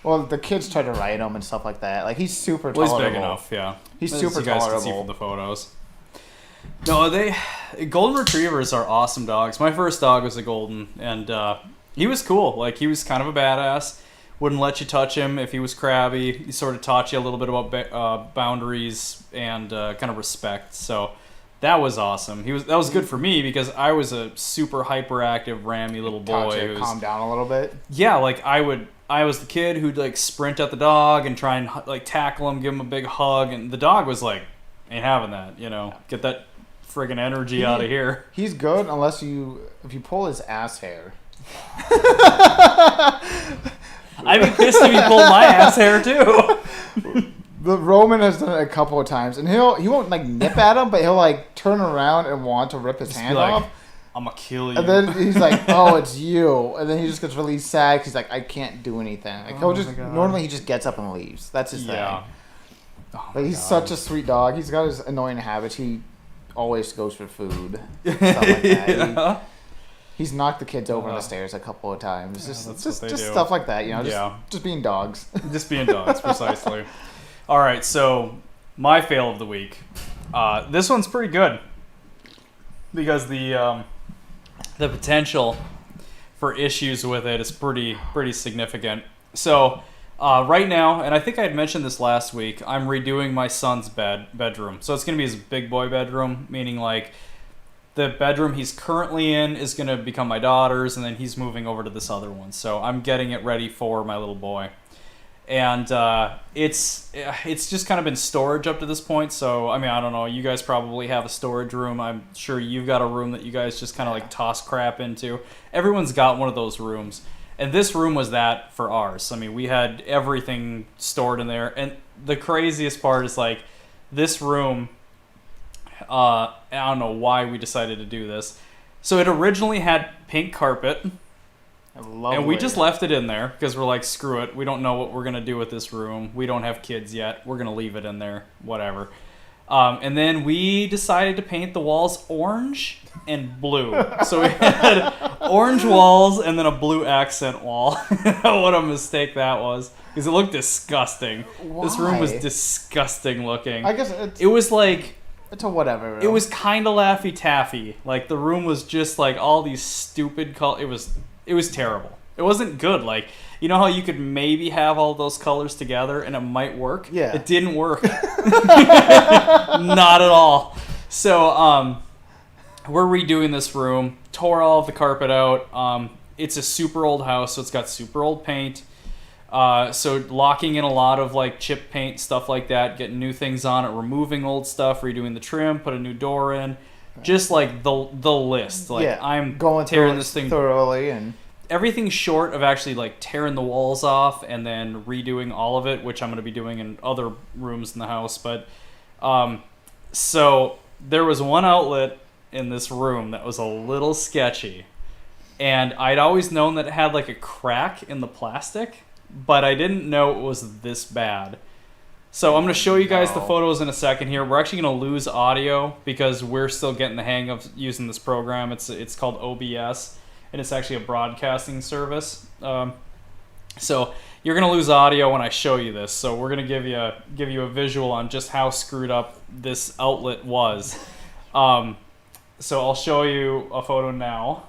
Well, the kids try to ride him and stuff like that. Like, he's super tolerable. Well, he's big enough, yeah. He's super tolerable. You guys can see from the photos. No, golden retrievers are awesome dogs. My first dog was a golden, and he was cool. Like, he was kind of a badass. Wouldn't let you touch him if he was crabby. He sort of taught you a little bit about boundaries and kind of respect. So that was awesome. That was good for me because I was a super hyperactive, rammy little boy. Calm down a little bit. Yeah, like I was the kid who'd like sprint at the dog and try and like tackle him, give him a big hug, and the dog was like, ain't having that, get that friggin' energy out of here. He's good if you pull his ass hair. I'd be pissed if he pulled my ass hair too. The Roman has done it a couple of times, and he won't like nip at him, but he'll like turn around and want to rip his hand off. I'm gonna kill you. And then he's like, "Oh, it's you." And then he just gets really sad because he's like, "I can't do anything." Like normally he just gets up and leaves. That's his thing. But he's such a sweet dog. He's got his annoying habits. He always goes for food. Stuff like that. He's knocked the kids over on the stairs a couple of times. Just stuff like that, just being dogs. Just being dogs, precisely. All right, so my fail of the week. This one's pretty good because the potential for issues with it is pretty significant. So right now, and I think I had mentioned this last week, I'm redoing my son's bedroom. So it's going to be his big boy bedroom, meaning like the bedroom he's currently in is going to become my daughter's, and then he's moving over to this other one. So I'm getting it ready for my little boy. And it's just kind of been storage up to this point. So, I mean, I don't know. You guys probably have a storage room. I'm sure you've got a room that you guys just kind of like toss crap into. Everyone's got one of those rooms. And this room was that for ours. I mean, we had everything stored in there. And the craziest part is like this room, I don't know why we decided to do this. So it originally had pink carpet. And we just left it in there because we're like, screw it. We don't know what we're going to do with this room. We don't have kids yet. We're going to leave it in there. Whatever. And then we decided to paint the walls orange and blue. So we had orange walls and then a blue accent wall. What a mistake that was. Because it looked disgusting. Why? This room was disgusting looking. I guess it was like... It's a whatever room. It was kind of Laffy Taffy. Like, the room was just like all these stupid colors. It was terrible. It wasn't good. Like, you know how you could maybe have all those colors together and it might work? Yeah. It didn't work. Not at all. So, we're redoing this room. Tore all of the carpet out. It's a super old house, so it's got super old paint. So locking in a lot of like chip paint, stuff like that, getting new things on it, removing old stuff, redoing the trim, put a new door in. Just like the list. Like, I'm going tearing through this thing thoroughly, and everything short of actually like tearing the walls off and then redoing all of it, which I'm going to be doing in other rooms in the house. But so there was one outlet in this room that was a little sketchy, and I'd always known that it had like a crack in the plastic, but I didn't know it was this bad. So I'm going to show you guys the photos in a second here. We're actually going to lose audio because we're still getting the hang of using this program. It's called OBS, and it's actually a broadcasting service. So you're going to lose audio when I show you this. So we're going to give you a visual on just how screwed up this outlet was. So I'll show you a photo now.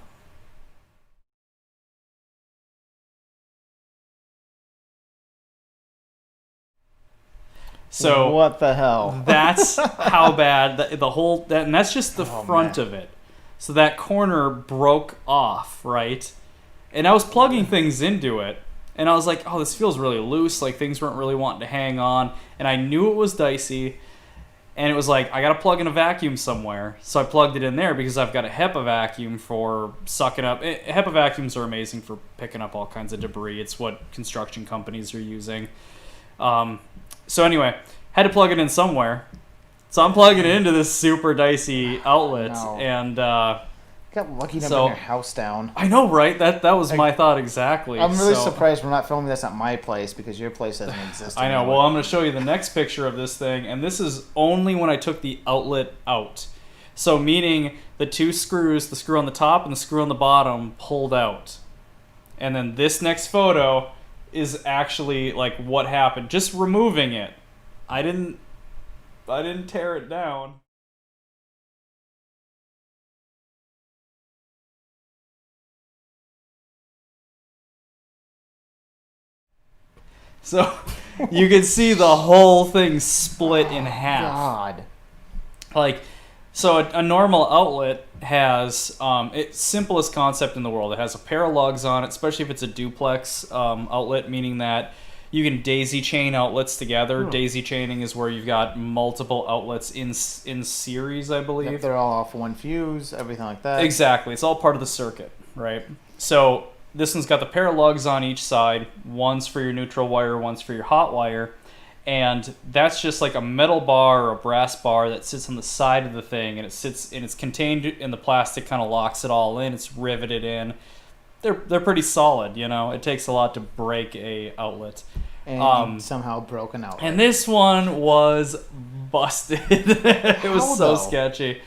So what the hell? That's how bad the whole that, and that's just the front of it. So that corner broke off, right? And I was plugging things into it, and I was like, "Oh, this feels really loose. Like things weren't really wanting to hang on." And I knew it was dicey, and it was like, I got to plug in a vacuum somewhere. So I plugged it in there because I've got a HEPA vacuum for sucking up. HEPA vacuums are amazing for picking up all kinds of debris. It's what construction companies are using. So anyway, had to plug it in somewhere. So I'm plugging it into this super dicey outlet, and got lucky to bring your house down. I know, right? That was my thought exactly. I'm really surprised we're not filming this at my place because your place doesn't exist anymore. I know. Well, I'm going to show you the next picture of this thing, and this is only when I took the outlet out. So meaning the two screws, the screw on the top and the screw on the bottom, pulled out. And then this next photo is actually like what happened. Just removing it. I didn't tear it down. So you can see the whole thing split in half. God. Like, so a normal outlet has it's simplest concept in the world. It has a pair of lugs on it, especially if it's a duplex outlet, meaning that you can daisy chain outlets together. Daisy chaining is where you've got multiple outlets in series, I believe. Yep, they're all off one fuse, everything like that. Exactly. It's all part of the circuit, right? So this one's got the pair of lugs on each side. One's for your neutral wire, one's for your hot wire. And that's just like a metal bar or a brass bar that sits on the side of the thing, and it's contained in the plastic, kind of locks it all in. It's riveted in. They're pretty solid, you know. It takes a lot to break a outlet. And somehow broke an outlet. And this one was busted. It was so sketchy.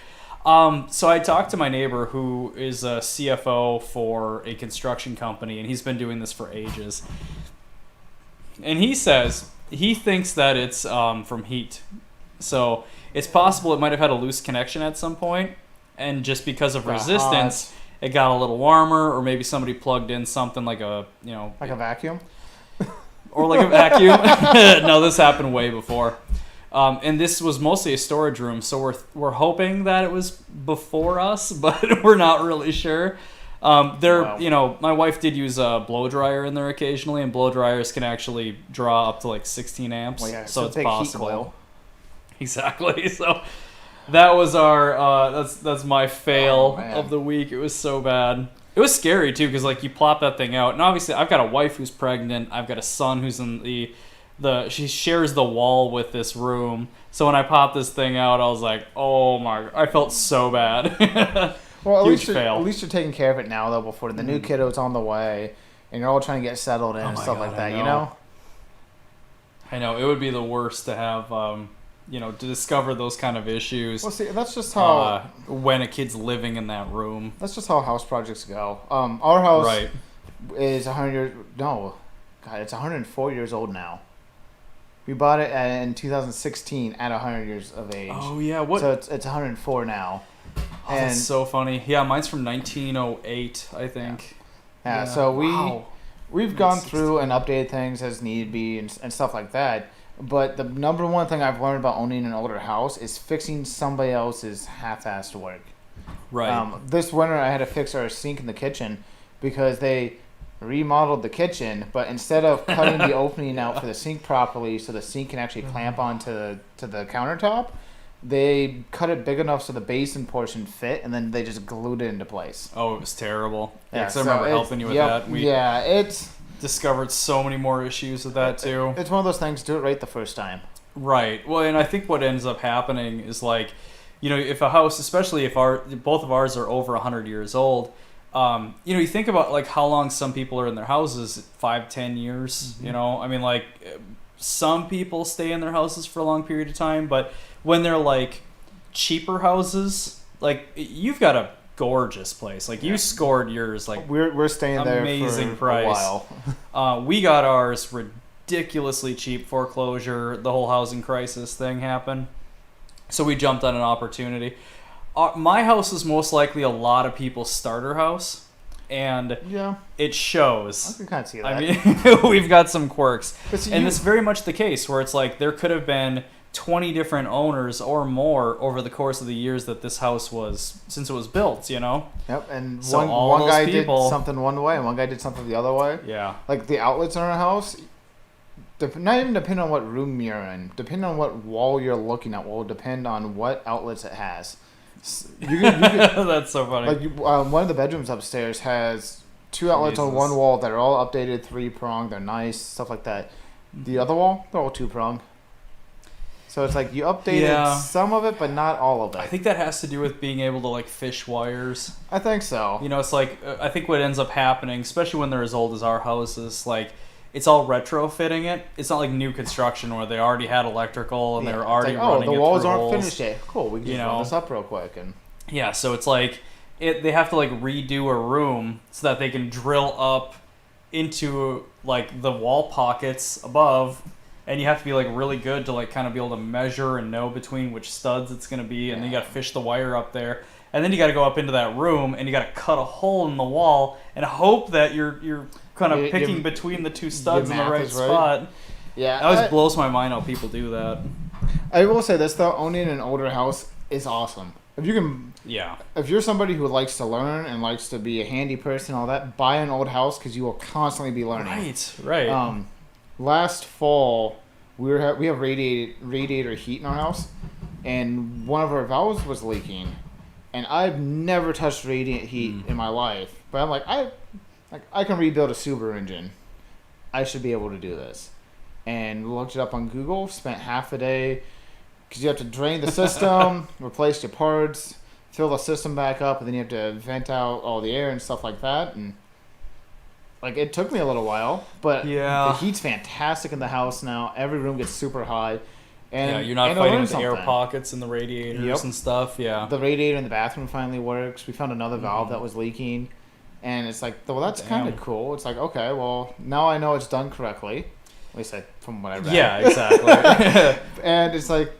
So I talked to my neighbor who is a CFO for a construction company, and he's been doing this for ages. And he says he thinks that it's from heat. So it's possible it might have had a loose connection at some point, and just because of resistance, it got a little warmer, or maybe somebody plugged in something like a vacuum? Or like a vacuum. No, this happened way before. And this was mostly a storage room, so we're hoping that it was before us, but we're not really sure. You know, my wife did use a blow dryer in there occasionally, and blow dryers can actually draw up to like 16 amps. Well, yeah, so it's big possible. Heat coil. Exactly. So that was our that's my fail of the week. It was so bad. It was scary too, because like you plop that thing out, and obviously I've got a wife who's pregnant. I've got a son who's in she shares the wall with this room. So when I popped this thing out, I was like, oh my! I felt so bad. Well, at least you're taking care of it now, though. Before the new kiddo's on the way, and you're all trying to get settled in and stuff like that. You know. I know it would be the worst to have, to discover those kind of issues. Well, see, that's just how when a kid's living in that room. That's just how house projects go. Our house is 100 years. No, God, it's 104 years old now. We bought it in 2016 at 100 years of age. Oh yeah, what? So it's 104 now. Oh, that's so funny. Yeah, mine's from 1908, I think. Yeah. So we've gone through and updated things as need be and stuff like that. But the number one thing I've learned about owning an older house is fixing somebody else's half-assed work. Right. This winter I had to fix our sink in the kitchen because they remodeled the kitchen, but instead of cutting the opening out for the sink properly so the sink can actually clamp onto the countertop, they cut it big enough so the basin portion fit, and then they just glued it into place. Oh, it was terrible. Yeah, Yeah, 'cause I remember helping you with that. We it's discovered so many more issues with that too. It's one of those things. Do it right the first time. Right. Well, and I think what ends up happening is like, if a house, especially if both of ours are over 100 years old, you think about like how long some people are in their houses, 5-10 years. Mm-hmm. I mean, like some people stay in their houses for a long period of time, but when they're like cheaper houses, like you've got a gorgeous place. Like you scored yours, like we're staying there amazing for price. a while. We got ours ridiculously cheap, foreclosure, the whole housing crisis thing happened. So we jumped on an opportunity. My house is most likely a lot of people's starter house, and it shows. I can kind of see that. I mean, we've got some quirks, See, and it's very much the case where it's like there could have been 20 different owners or more over the course of the years that this house was since it was built. Yep, and So one guy people, did something one way, and one guy did something the other way. Yeah, like the outlets in our house. Not even depend on what room you're in, depending on what wall you're looking at, will depend on what outlets it has. You could that's so funny. like one of the bedrooms upstairs has 2 outlets on one wall that are all updated 3-prong. They're nice, stuff like that. The other wall, they're all 2-prong. So it's like you updated some of it, but not all of it. I think that has to do with being able to like fish wires. I think so. It's like I think what ends up happening, especially when they're as old as our house, is like it's all retrofitting it. It's not like new construction where they already had electrical and they were already running the it walls through aren't holes. finished yet. Cool, we can just run this up real quick. And yeah, so it's like they have to like redo a room so that they can drill up into like the wall pockets above, and you have to be like really good to like kind of be able to measure and know between which studs it's going to be, and then you got to fish the wire up there. And then you got to go up into that room and you got to cut a hole in the wall and hope that you're kind of picking between the 2 studs in the right spot. Yeah, it always blows my mind how people do that. I will say this though: owning an older house is awesome. If you can, if you're somebody who likes to learn and likes to be a handy person, all that, buy an old house because you will constantly be learning. Right. Last fall, we have radiator heat in our house, and one of our valves was leaking. And I've never touched radiant heat in my life, but I'm like, I can rebuild a Subaru engine. I should be able to do this. And looked it up on Google. Spent half a day because you have to drain the system, replace your parts, fill the system back up, and then you have to vent out all the air and stuff like that. And like it took me a little while, but the heat's fantastic in the house now. Every room gets super high. And, you're not fighting with the air pockets and the radiators and stuff. Yeah, the radiator in the bathroom finally works. We found another valve that was leaking, and it's like, well, that's kind of cool. It's like, okay, well, now I know it's done correctly. At least from what I read. Yeah, exactly. And it's like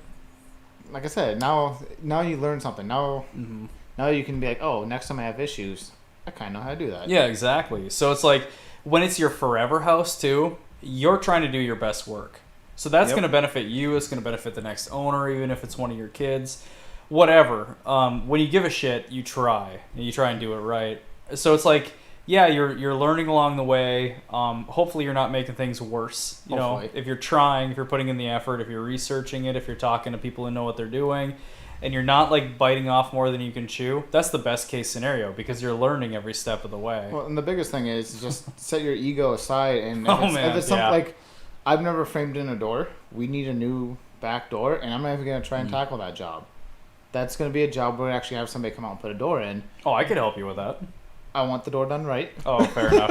I said, now you learn something. Now you can be like, oh, next time I have issues, I kind of know how to do that. Yeah, exactly. So it's like when it's your forever house too, you're trying to do your best work. So that's going to benefit you. It's going to benefit the next owner, even if it's one of your kids. Whatever. When you give a shit, you try. And you try and do it right. So it's like, you're learning along the way. Hopefully you're not making things worse. If you're trying, if you're putting in the effort, if you're researching it, if you're talking to people who know what they're doing, and you're not like biting off more than you can chew, that's the best case scenario because you're learning every step of the way. Well, and the biggest thing is just set your ego aside. And if it's something like, I've never framed in a door. We need a new back door, and I'm not even going to try and tackle that job. That's going to be a job where we actually have somebody come out and put a door in. Oh, I could help you with that. I want the door done right. Oh, fair enough.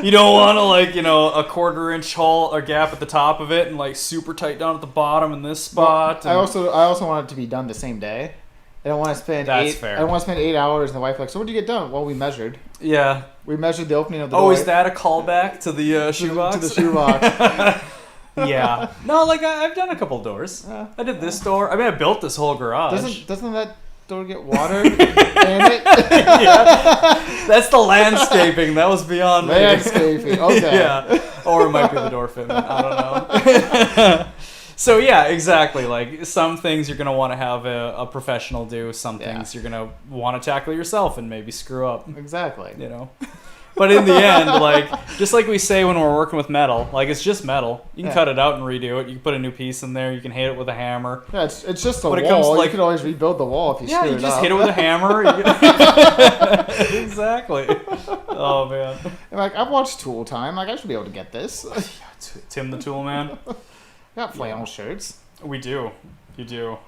You don't want to a 1/4-inch hole or gap at the top of it and like super tight down at the bottom in this spot. Well, I also want it to be done the same day. I don't want to spend fair. I don't want to spend 8 hours, and the wife like, so what did you get done? Well, we measured. Yeah. We measured the opening of the door. Oh, is that a callback to the shoebox? To the shoebox. Yeah. No, like I've done a couple doors. I did this door. I mean, I built this whole garage. Doesn't that door get water in it? Yeah. That's the landscaping. That was beyond me. Landscaping. Okay. Yeah. Or it might be the door fitment. I don't know. So yeah, exactly. Like some things you're gonna want to have a professional do. Some things you're gonna want to tackle yourself and maybe screw up. Exactly. But in the end, like, just like we say when we're working with metal, like, it's just metal. You can cut it out and redo it. You can put a new piece in there. You can hit it with a hammer. Yeah, it's just a But wall. it comes to, like, you can always rebuild the wall if you screw it up. You just hit it with a hammer. Exactly. Oh, man. And, like, I've watched Tool Time. Like, I should be able to get this. Tim the Tool Man. Got flannel shirts. We do. You do.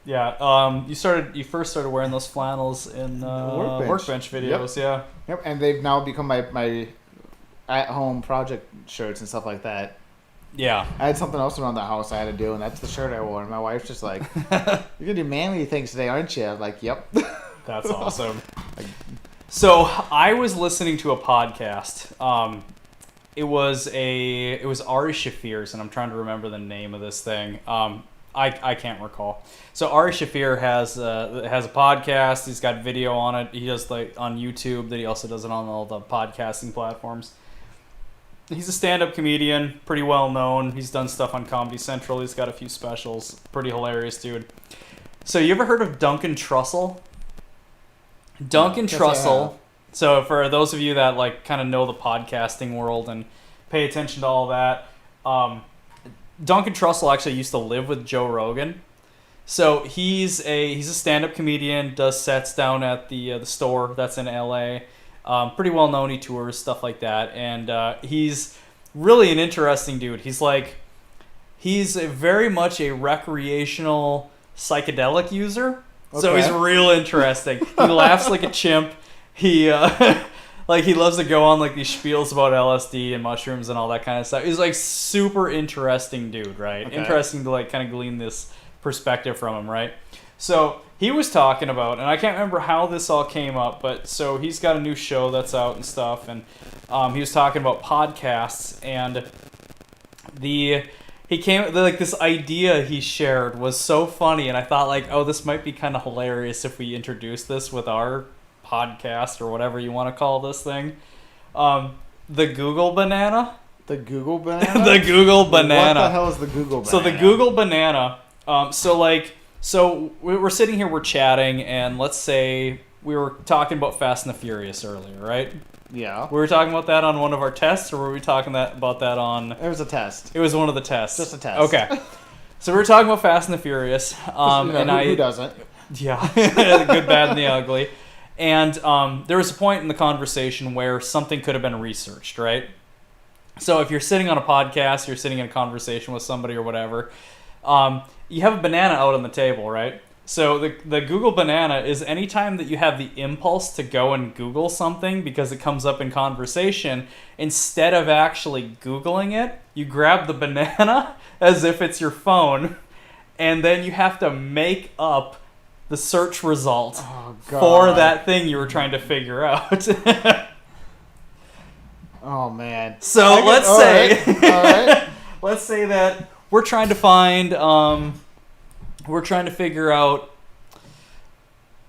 Yeah. You first started wearing those flannels in workbench videos. Yep. Yep. And they've now become my at-home project shirts and stuff like that. Yeah. I had something else around the house I had to do, and that's the shirt I wore. And my wife's just like, "You're gonna do manly things today, aren't you?" I'm like, "Yep." That's awesome. So I was listening to a podcast. It was Ari Shaffir's, and I'm trying to remember the name of this thing. I can't recall. So Ari Shaffir has a podcast. He's got video on it. He does like on YouTube. That he also does it on all the podcasting platforms. He's a stand-up comedian, pretty well known. He's done stuff on Comedy Central. He's got a few specials. Pretty hilarious dude. So you ever heard of Duncan Trussell? Duncan Trussell. So for those of you that like kind of know the podcasting world and pay attention to all that, Duncan Trussell actually used to live with Joe Rogan. So he's a stand-up comedian, does sets down at the store that's in LA. Pretty well known. He tours, stuff like that, and he's really an interesting dude. He's very much a recreational psychedelic user. Okay. So he's real interesting. He laughs like a chimp. He he loves to go on like these spiels about LSD and mushrooms and all that kind of stuff. He's like super interesting dude, right? Okay. Interesting to like kind of glean this perspective from him, right? So he was talking about, and I can't remember how this all came up, but so he's got a new show that's out and stuff, and he was talking about podcasts, and he came like this idea he shared was so funny, and I thought like, oh, this might be kind of hilarious if we introduce this with our podcast or whatever you want to call this thing. The Google banana. The Google banana? The Google banana. What the hell is the Google banana? So the Google banana, so we're sitting here, we're chatting, and let's say we were talking about Fast and the Furious earlier, right? Yeah. We were talking about that on one of our tests, or were we talking about that on... It was a test. It was one of the tests. Just a test. Okay. So we were talking about Fast and the Furious. Who doesn't? Yeah. The good, bad, and the ugly. And there was a point in the conversation where something could have been researched, right? So if you're sitting on a podcast, you're sitting in a conversation with somebody or whatever, you have a banana out on the table, right? So the Google banana is anytime that you have the impulse to go and Google something because it comes up in conversation, instead of actually Googling it, you grab the banana as if it's your phone, and then you have to make up the search result for that thing you were trying to figure out. Oh, man. So let's say... All right. Let's say that we're trying to find... we're trying to figure out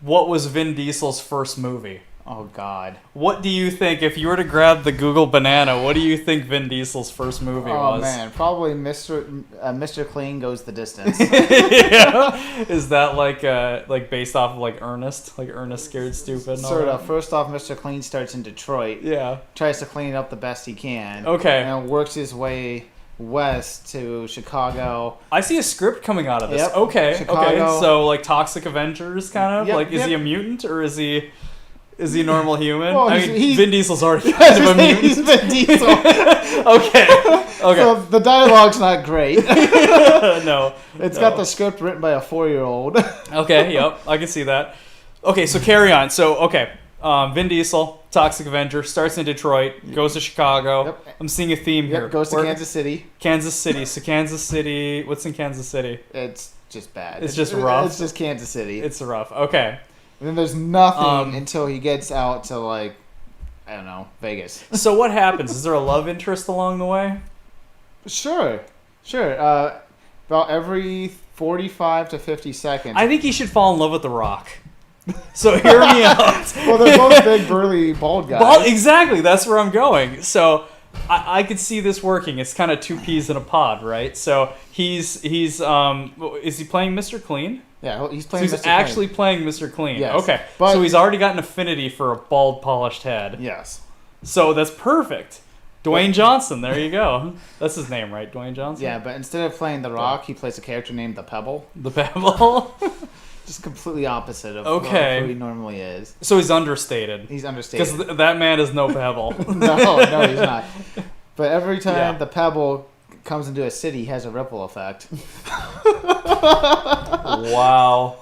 what was Vin Diesel's first movie. Oh, God. What do you think, if you were to grab the Google banana, what do you think Vin Diesel's first movie was? Oh, man. Probably Mr. Clean Goes the Distance. Yeah. Is that like based off of like Ernest? Like Ernest Scared Stupid? Sort of. First off, Mr. Clean starts in Detroit. Yeah. Tries to clean it up the best he can. Okay. And works his way west to Chicago. I see a script coming out of this. Yep. Okay. Chicago. Okay. So like Toxic Avengers kind of? Yep, like is he a mutant or is he a normal human? Well, he's Vin Diesel's already kind of a mutant. He's Vin Diesel. Okay. So the dialogue's not great. No. It's got the script written by a 4-year-old. Okay, yep. I can see that. Okay, so carry on. So, okay. Vin Diesel, Toxic Avenger, starts in Detroit, goes to Chicago. Yep. I'm seeing a theme here. Goes to Kansas City. Kansas City. So Kansas City, what's in Kansas City? It's just bad. It's just rough? It's just Kansas City. It's rough. Okay. And then there's nothing until he gets out to, like, I don't know, Vegas. So what happens? Is there a love interest along the way? Sure. About every 45 to 50 seconds. I think he should fall in love with The Rock. So hear me out. Well, they're both big, burly, bald guys. Exactly. That's where I'm going. So I could see this working. It's kind of two peas in a pod, right? So is he playing Mr. Clean? Yeah, he's playing Mr. Clean. So he's actually playing Mr. Clean. Yes. Okay. But so he's already got an affinity for a bald, polished head. Yes. So that's perfect. Dwayne Johnson, there you go. That's his name, right? Dwayne Johnson? Yeah, but instead of playing The Rock, he plays a character named The Pebble. The Pebble? Just completely opposite of who he normally is. So he's understated. He's understated. Because that man is no Pebble. No, he's not. But every time the Pebble comes into a city, he has a ripple effect. Wow.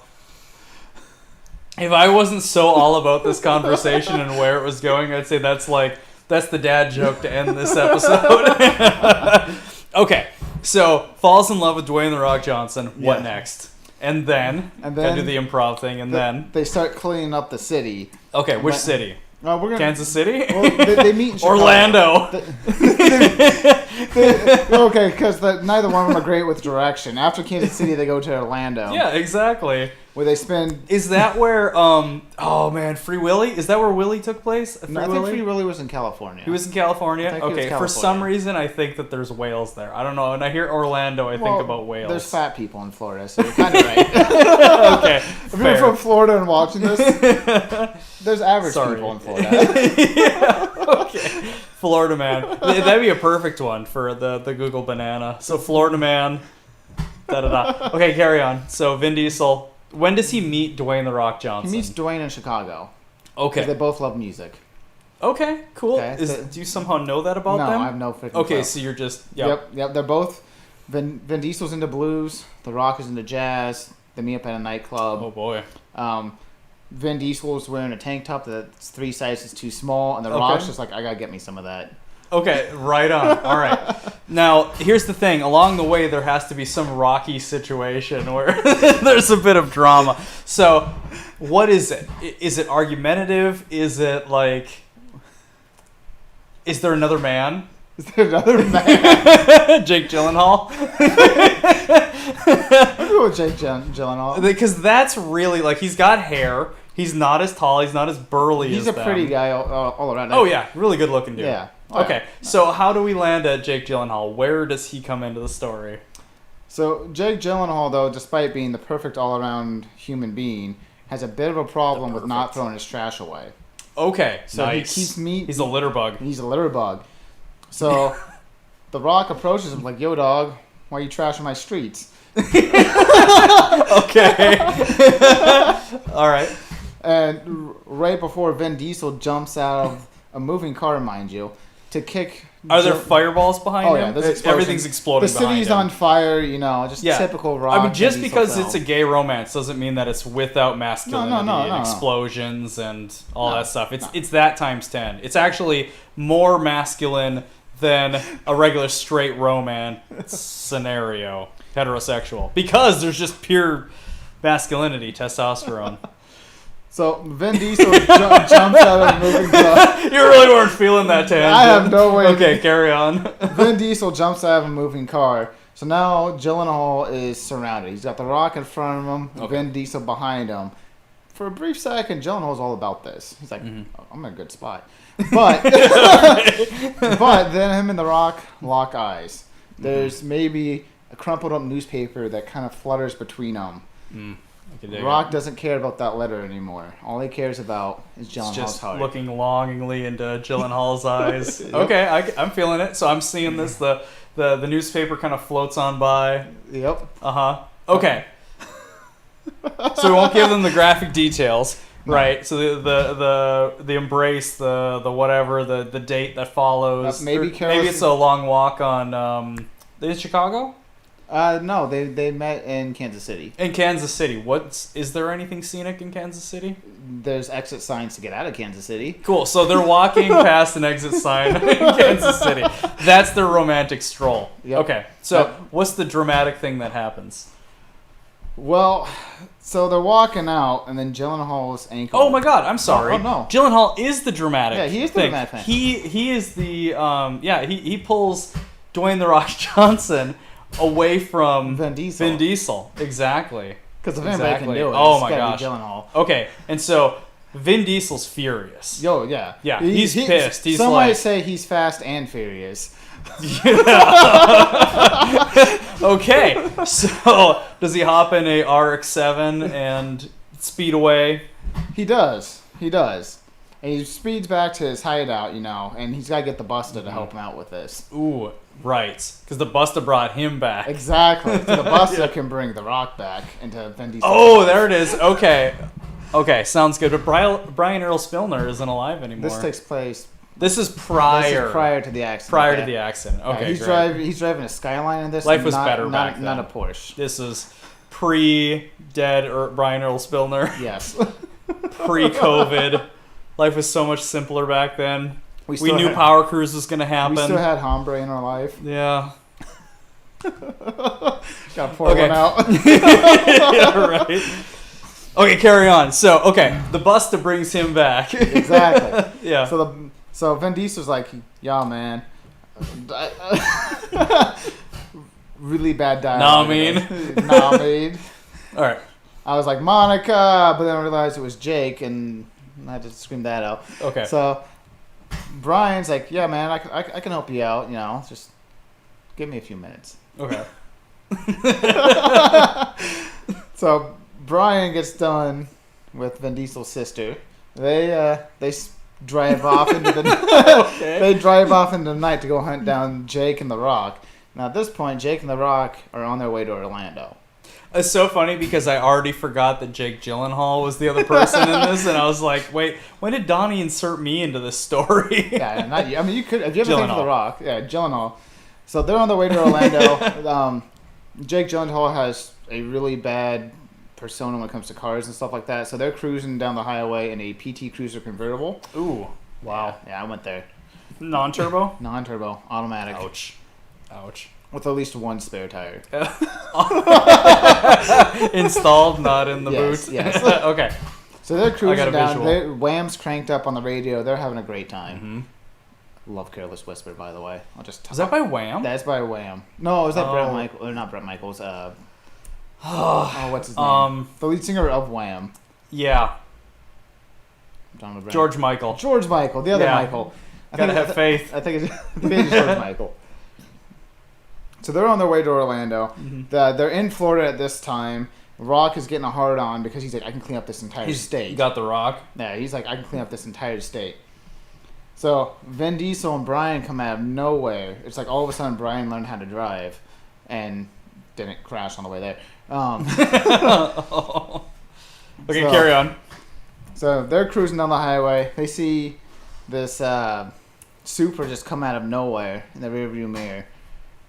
If I wasn't so all about this conversation and where it was going, I'd say that's the dad joke to end this episode. Okay, so falls in love with Dwayne The Rock Johnson. What next? And then gotta do the improv thing, and then they start cleaning up the city. Okay, which city? We're gonna, Kansas City? Well, they meet in Chicago. Orlando. Okay, because neither one of them are great with direction. After Kansas City, they go to Orlando. Yeah, exactly. Where they spend... Is that where, Free Willy? Is that where Willy took place? I think Free Willy was in California. He was in California? Okay, California. For some reason, I think that there's whales there. I don't know. When I hear Orlando, I think about whales. There's fat people in Florida, so you're kind of right. Okay, if you're from Florida and watching this, there's average people in Florida. Yeah, okay. Florida man. That'd be a perfect one for the Google banana. So Florida man, da-da-da. Okay, carry on. So Vin Diesel... When does he meet Dwayne The Rock Johnson? He meets Dwayne in Chicago. Okay. They both love music. Okay, cool. Okay, do you somehow know that about them? No, I have no freaking Okay, clue. so you're just... Yep. They're both... Vin Diesel's into blues. The Rock is into jazz. They meet up at a nightclub. Oh, boy. Vin Diesel's wearing a tank top that's 3 sizes too small, and The Rock's just like, I gotta get me some of that. Okay, right on. All right. Now, here's the thing. Along the way, there has to be some rocky situation where there's a bit of drama. So, what is it? Is it argumentative? Is it like... Is there another man? Is there another man? Jake Gyllenhaal? I'll go with Jake Gyllenhaal. Because that's really... Like, he's got hair. He's not as tall. He's not as burly as He's a pretty guy all around. Oh, yeah. Really good looking dude. Yeah. Okay, so how do we land at Jake Gyllenhaal? Where does he come into the story? So Jake Gyllenhaal, though, despite being the perfect all-around human being, has a bit of a problem with not throwing his trash away. Okay, so nice. He's a litter bug. He's a litter bug. So The Rock approaches him like, "Yo, dog, why are you trashing my streets?" Okay. All right. And right before Vin Diesel jumps out of a moving car, mind you, to kick... Are there fireballs behind him? Yeah, there's everything's exploding behind him. The city's on fire, just typical Rock. I mean, just because film. it's a gay romance doesn't mean that it's without masculinity and explosions and all that stuff. It's that times 10. It's actually more masculine than a regular straight romance scenario, heterosexual, because there's just pure masculinity, testosterone. So Vin Diesel jumps out of a moving car. You really weren't feeling that tangent. I have no way. Okay, carry on. Vin Diesel jumps out of a moving car. So now Gyllenhaal is surrounded. He's got The Rock in front of him, Vin Diesel behind him. For a brief second, Gyllenhaal's all about this. He's like, I'm in a good spot. But, but then him and The Rock lock eyes. There's maybe a crumpled up newspaper that kind of flutters between them. Rock doesn't care about that letter anymore. All he cares about is Gyllenhaal's heart. Just looking longingly into Gyllenhaal's eyes. Yep. Okay, I'm feeling it. So I'm seeing this. The newspaper kind of floats on by. Yep. Okay. So we won't give them the graphic details, right? So the embrace, the whatever, the date that follows. Maybe it's a long walk on. In Chicago? No, they met in Kansas City. In Kansas City. Is there anything scenic in Kansas City? There's exit signs to get out of Kansas City. Cool. So they're walking past an exit sign in Kansas City. That's their romantic stroll. Yep. Okay. So what's the dramatic thing that happens? Well, so they're walking out, and then Gyllenhaal's ankle. Oh my God! I'm sorry. Oh no. Gyllenhaal is the dramatic. Yeah, he is the dramatic thing. He is the he pulls Dwayne The Rock Johnson away from Vin Diesel. Exactly. Because if anybody can do it, oh it's my gotta gosh. be Gyllenhaal. Okay, and so Vin Diesel's furious. Yo, yeah. Yeah, he's pissed. He's some like... might say he's fast and furious. Okay, so does he hop in a RX-7 and speed away? He does. And he speeds back to his hideout, and he's got to get the Busta to help him out with this. Ooh, right. Because the Busta brought him back. Exactly. So the Busta can bring The Rock back into Vin Diesel. Oh, there it is. Okay. Okay, sounds good. But Brian Earl Spillner isn't alive anymore. This takes place... This is prior. Prior to the accident. Prior to the accident. Okay, he's driving a Skyline in this. Life was better back then. Not a Porsche. This is pre-dead Brian Earl Spillner. Yes. Pre-COVID. Life was so much simpler back then. We knew Power Cruise was going to happen. We still had Hombre in our life. Yeah. Gotta pour one out. Yeah, right. Okay, carry on. So, the Busta brings him back. Exactly. Yeah. So Vin Diesel's like, yeah, man. Really bad dialogue. Nah, mean. All right. I was like, Monica, but then I realized it was Jake, and I had to scream that out. Okay. So Brian's like, yeah, man, I can help you out. Just give me a few minutes. Okay. So Brian gets done with Vin Diesel's sister. They drive off into the they drive off into the night to go hunt down Jake and The Rock. Now at this point, Jake and The Rock are on their way to Orlando. It's so funny because I already forgot that Jake Gyllenhaal was the other person in this, and I was like, wait, when did Donnie insert me into this story? Yeah, not you. I mean, you could, if you ever think of The Rock. Yeah, Gyllenhaal. So they're on their way to Orlando. Jake Gyllenhaal has a really bad persona when it comes to cars and stuff like that. So they're cruising down the highway in a PT Cruiser convertible. Ooh, wow. Yeah, I went there. Non-turbo? Non-turbo, automatic. Ouch. With at least one spare tire. Installed, not in the boot. Yes. Okay. So they're cruising down. Wham's cranked up on the radio. They're having a great time. Mm-hmm. Love Careless Whisper, by the way. Is that by Wham? That's by Wham. No, is that Brett Michaels? Or not Brett Michaels. What's his name? The lead singer of Wham. Yeah. George Michael. George Michael, the other Michael. Gotta have faith. I think it's George Michael. So they're on their way to Orlando. Mm-hmm. They're in Florida at this time. Rock is getting a hard on because he's like, I can clean up this entire state. He got The Rock. Yeah, he's like, I can clean up this entire state. So Vin Diesel and Brian come out of nowhere. It's like all of a sudden Brian learned how to drive and didn't crash on the way there. Okay, carry on. So they're cruising down the highway. They see this Supra just come out of nowhere in the rearview mirror.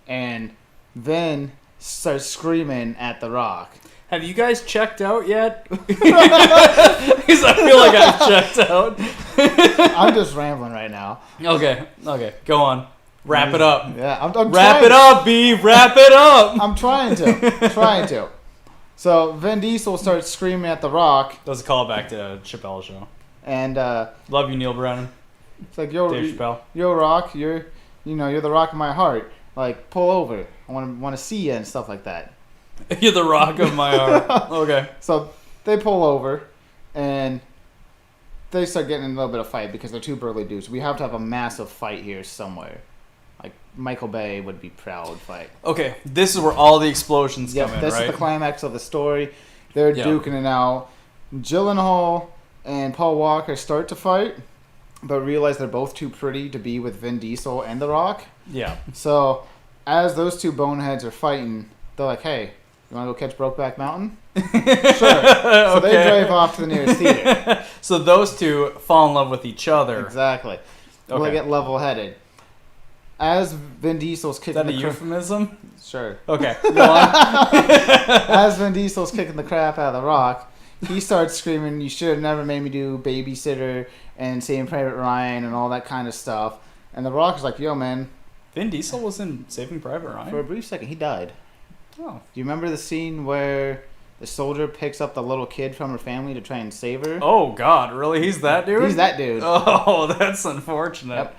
And Vin starts screaming at The Rock. Have you guys checked out yet? Because I feel like I've checked out. I'm just rambling right now. Okay, go on. Wrap it up. Yeah, I'm wrap it up, B. Wrap it up. I'm trying to. So Vin Diesel starts screaming at The Rock. That was a callback to Chappelle's show. And love you, Neil Brennan. It's like, Dave Chappelle. Yo, Rock, you're the rock of my heart. Like, pull over. I want to see you and stuff like that. You're the rock of my heart. Okay. So they pull over, and they start getting in a little bit of fight because they're two burly dudes. We have to have a massive fight here somewhere. Like, Michael Bay would be proud fight. Okay, this is where all the explosions come in, this right? Is the climax of the story. They're duking it out. Gyllenhaal and Paul Walker start to fight, but realize they're both too pretty to be with Vin Diesel and The Rock. Yeah. So, as those two boneheads are fighting, they're like, hey, you want to go catch Brokeback Mountain? Sure. So they drive off to the nearest theater. So those two fall in love with each other. Exactly. Okay. They get level-headed. As Vin Diesel's kicking Is that a euphemism? Sure. Okay, go on. As Vin Diesel's kicking the crap out of The Rock, he starts screaming, you should have never made me do Babysitter and Saving Private Ryan and all that kind of stuff. And The Rock is like, yo, man. Vin Diesel was in Saving Private Ryan? For a brief second, he died. Oh. Do you remember the scene where the soldier picks up the little kid from her family to try and save her? Oh, God, really? He's that dude? He's that dude. Oh, that's unfortunate. Yep.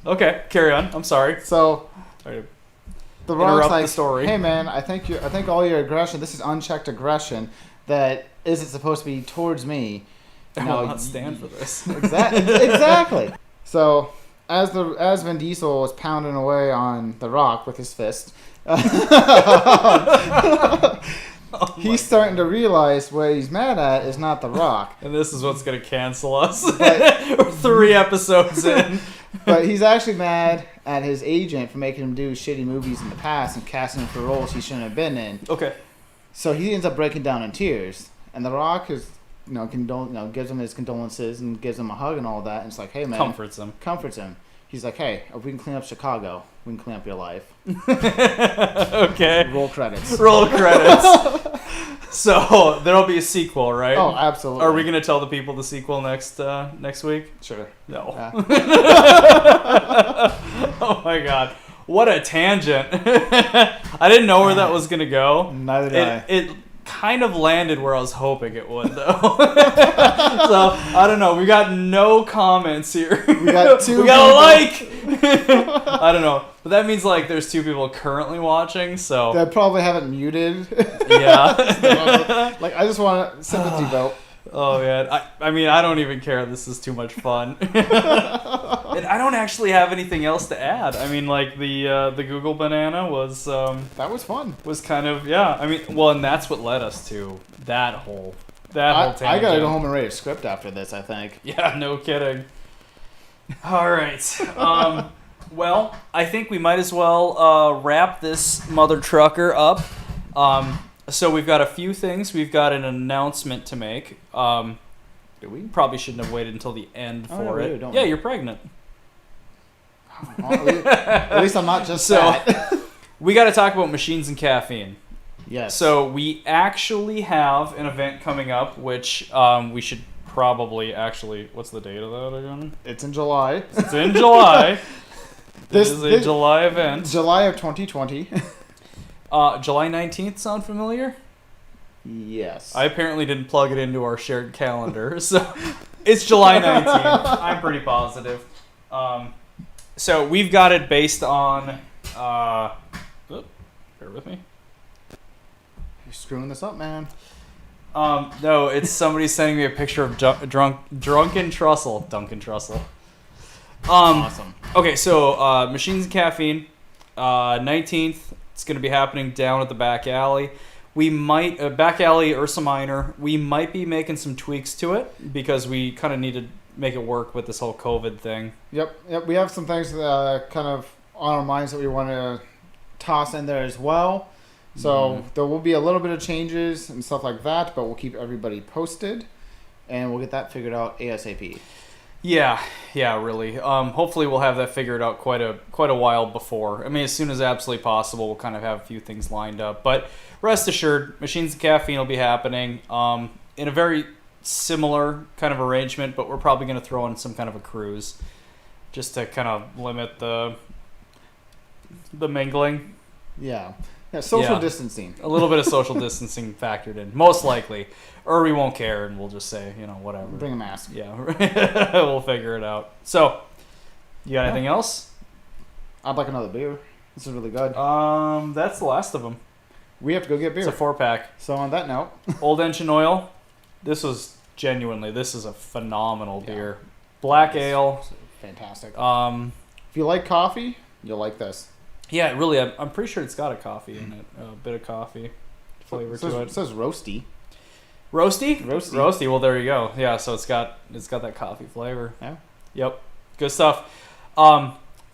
Okay, carry on. I'm sorry. So, Sorry. The Rock's like, the story. hey, man, I think all your aggression, this is unchecked aggression that isn't supposed to be towards me. I will not stand for this. Exactly. So, as Vin Diesel was pounding away on The Rock with his fist, he's starting to realize what he's mad at is not The Rock. And this is what's going to cancel us. We're 3 episodes in. But he's actually mad at his agent for making him do shitty movies in the past and casting him for roles he shouldn't have been in. Okay. So he ends up breaking down in tears. And The Rock is, gives him his condolences and gives him a hug and all that. And it's like, hey, man. Comforts him. He's like, hey, if we can clean up Chicago, we can clean up your life. Okay. Roll credits. So there'll be a sequel, right? Oh, absolutely. Are we going to tell the people the sequel next week? Sure. No. Oh my god. What a tangent. I didn't know where that was going to go. Neither did I. It kind of landed where I was hoping it would, though. So, I don't know. We got no comments here. We got 2 We got a like! I don't know. But that means, like, there's 2 people currently watching, so... They probably haven't muted. Yeah. Like, I just want a sympathy vote. Oh, man. I mean, I don't even care. This is too much fun. And I don't actually have anything else to add. I mean, like, the Google banana was... That was fun. Was kind of, yeah. I mean, well, and that's what led us to that whole tangent. I gotta go home and write a script after this, I think. Yeah, no kidding. All right. Well, I think we might as well wrap this mother trucker up. So we've got a few things. We've got an announcement to make. Do we? Probably shouldn't have waited until the end for it. Don't Yeah, you're pregnant. Well, at least I'm not just that. We got to talk about Machines and Caffeine. Yes. So we actually have an event coming up, which we should probably actually... What's the date of that again? It's in July. It's in July. This is a July event. July of 2020. July 19th sound familiar? Yes. I apparently didn't plug it into our shared calendar, so it's July 19th. I'm pretty positive. So we've got it based on... bear with me. You're screwing this up, man. No, it's somebody sending me a picture of Drunken Trussell. Duncan Trussell. Awesome. Okay, so Machines and Caffeine, 19th. It's going to be happening down at the back alley. We might back alley Ursa Minor. We might be making some tweaks to it because we kind of need to make it work with this whole COVID thing. Yep. We have some things that kind of on our minds that we want to toss in there as well. So there will be a little bit of changes and stuff like that, but we'll keep everybody posted, and we'll get that figured out ASAP. Yeah, really. Hopefully we'll have that figured out quite a while before. I mean, as soon as absolutely possible, we'll kind of have a few things lined up. But rest assured, Machines and Caffeine will be happening in a very similar kind of arrangement, but we're probably going to throw in some kind of a cruise just to kind of limit the mingling. Yeah, social distancing. A little bit of social distancing factored in, most likely. Or we won't care and we'll just say, whatever. Bring a mask. Yeah, we'll figure it out. So, you got anything else? I'd like another beer. This is really good. That's the last of them. We have to go get beer. It's a 4-pack. So on that note. Old Engine Oil. This is a phenomenal beer. Black ale. Fantastic. If you like coffee, you'll like this. Yeah, really, I'm pretty sure it's got a coffee in it. A bit of coffee flavor to it. It says roasty. Roasty. Well, there you go. Yeah, so it's got that coffee flavor. Yeah. Yep. Good stuff.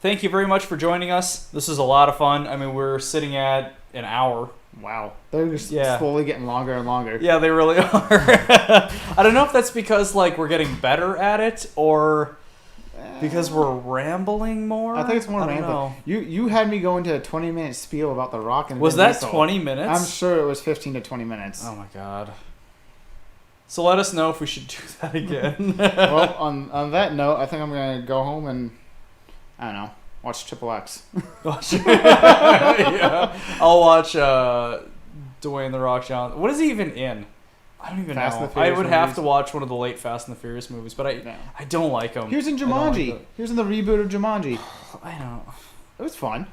Thank you very much for joining us. This is a lot of fun. I mean, we're sitting at an hour. Wow. They're just slowly getting longer and longer. Yeah, they really are. I don't know if that's because we're getting better at it or because we're rambling more. I think it's more rambling. You had me go into a 20-minute spiel about The Rock and was Vin that Diesel. 20 minutes? I'm sure it was 15 to 20 minutes. Oh my god. So let us know if we should do that again. Well, on that note, I think I'm going to go home and, I don't know, watch Triple X. Yeah. I'll watch Dwayne The Rock Johnson. What is he even in? I don't even know. I would have to watch one of the late Fast and the Furious movies, but I don't like him. He was in Jumanji. He was in the reboot of Jumanji. I know. It was fun.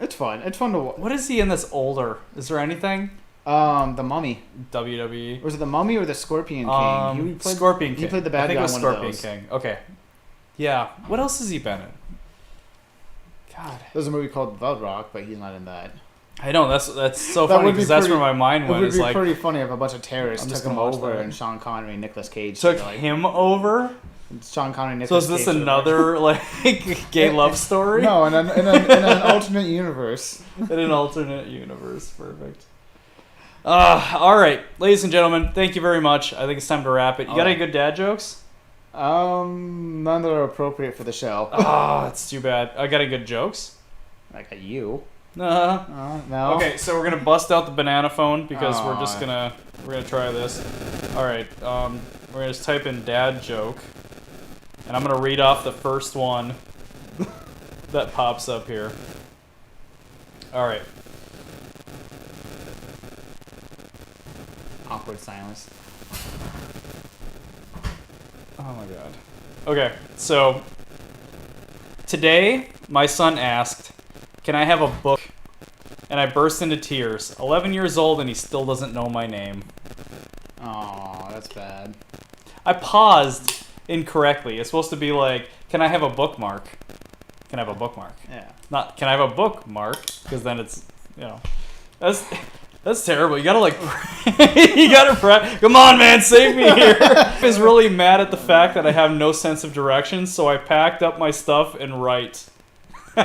It's fun. It's fun to watch. What is he in that's older? Is there anything? The Mummy. WWE. Was it the Mummy or the Scorpion King? Scorpion King. He played the bad guy. I think it was on Scorpion one of those. King. Okay. Yeah. What else has he been in? God. There's a movie called The Rock, but he's not in that. I know that's so That funny would be because that's pretty- where my mind It went. would Is be like pretty funny if a bunch of terrorists I'm just took him gonna watch over that. and Sean Connery and Nicolas Cage. took like, him over. Sean Connery, So Nicolas is this Cage. another like gay love story? No, in an alternate universe. In an alternate universe. Perfect. All right, ladies and gentlemen, thank you very much. I think it's time to wrap it. You got any good dad jokes? None that are appropriate for the show. Oh, that's too bad. I got any good jokes? Like you. No. No. Okay, so we're gonna bust out the banana phone because we're Aw. gonna try this. All right, we're gonna just type in dad joke, and I'm gonna read off the first one that pops up here. All right. Awkward silence. Oh my god. Okay, so today my son asked, "Can I have a book?" And I burst into tears. 11 years old and he still doesn't know my name. Oh, that's bad. I paused incorrectly. It's supposed to be like, "Can I have a bookmark?" Can I have a bookmark? Yeah. Not, "Can I have a bookmark?" Because then it's, that's terrible. You gotta like, you gotta come on, man, save me here. I was really mad at the fact that I have no sense of direction, so I packed up my stuff and write. You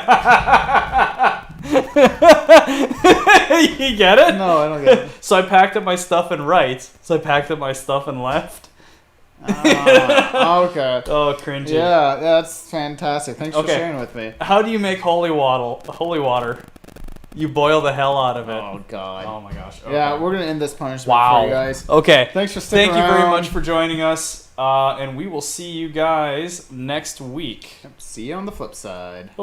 get it? No, I don't get it. So I packed up my stuff and write. So I packed up my stuff and left. Okay. Oh, cringy. Yeah, that's fantastic. Thanks for Okay. sharing with me. How do you make holy water? You boil the hell out of it. Oh God. Oh my gosh. Yeah, Okay. we're gonna end this punishment Wow. for you guys. Okay. Thanks for sticking Thank you very around. much for joining us, and we will see you guys next week. See you on the flip side.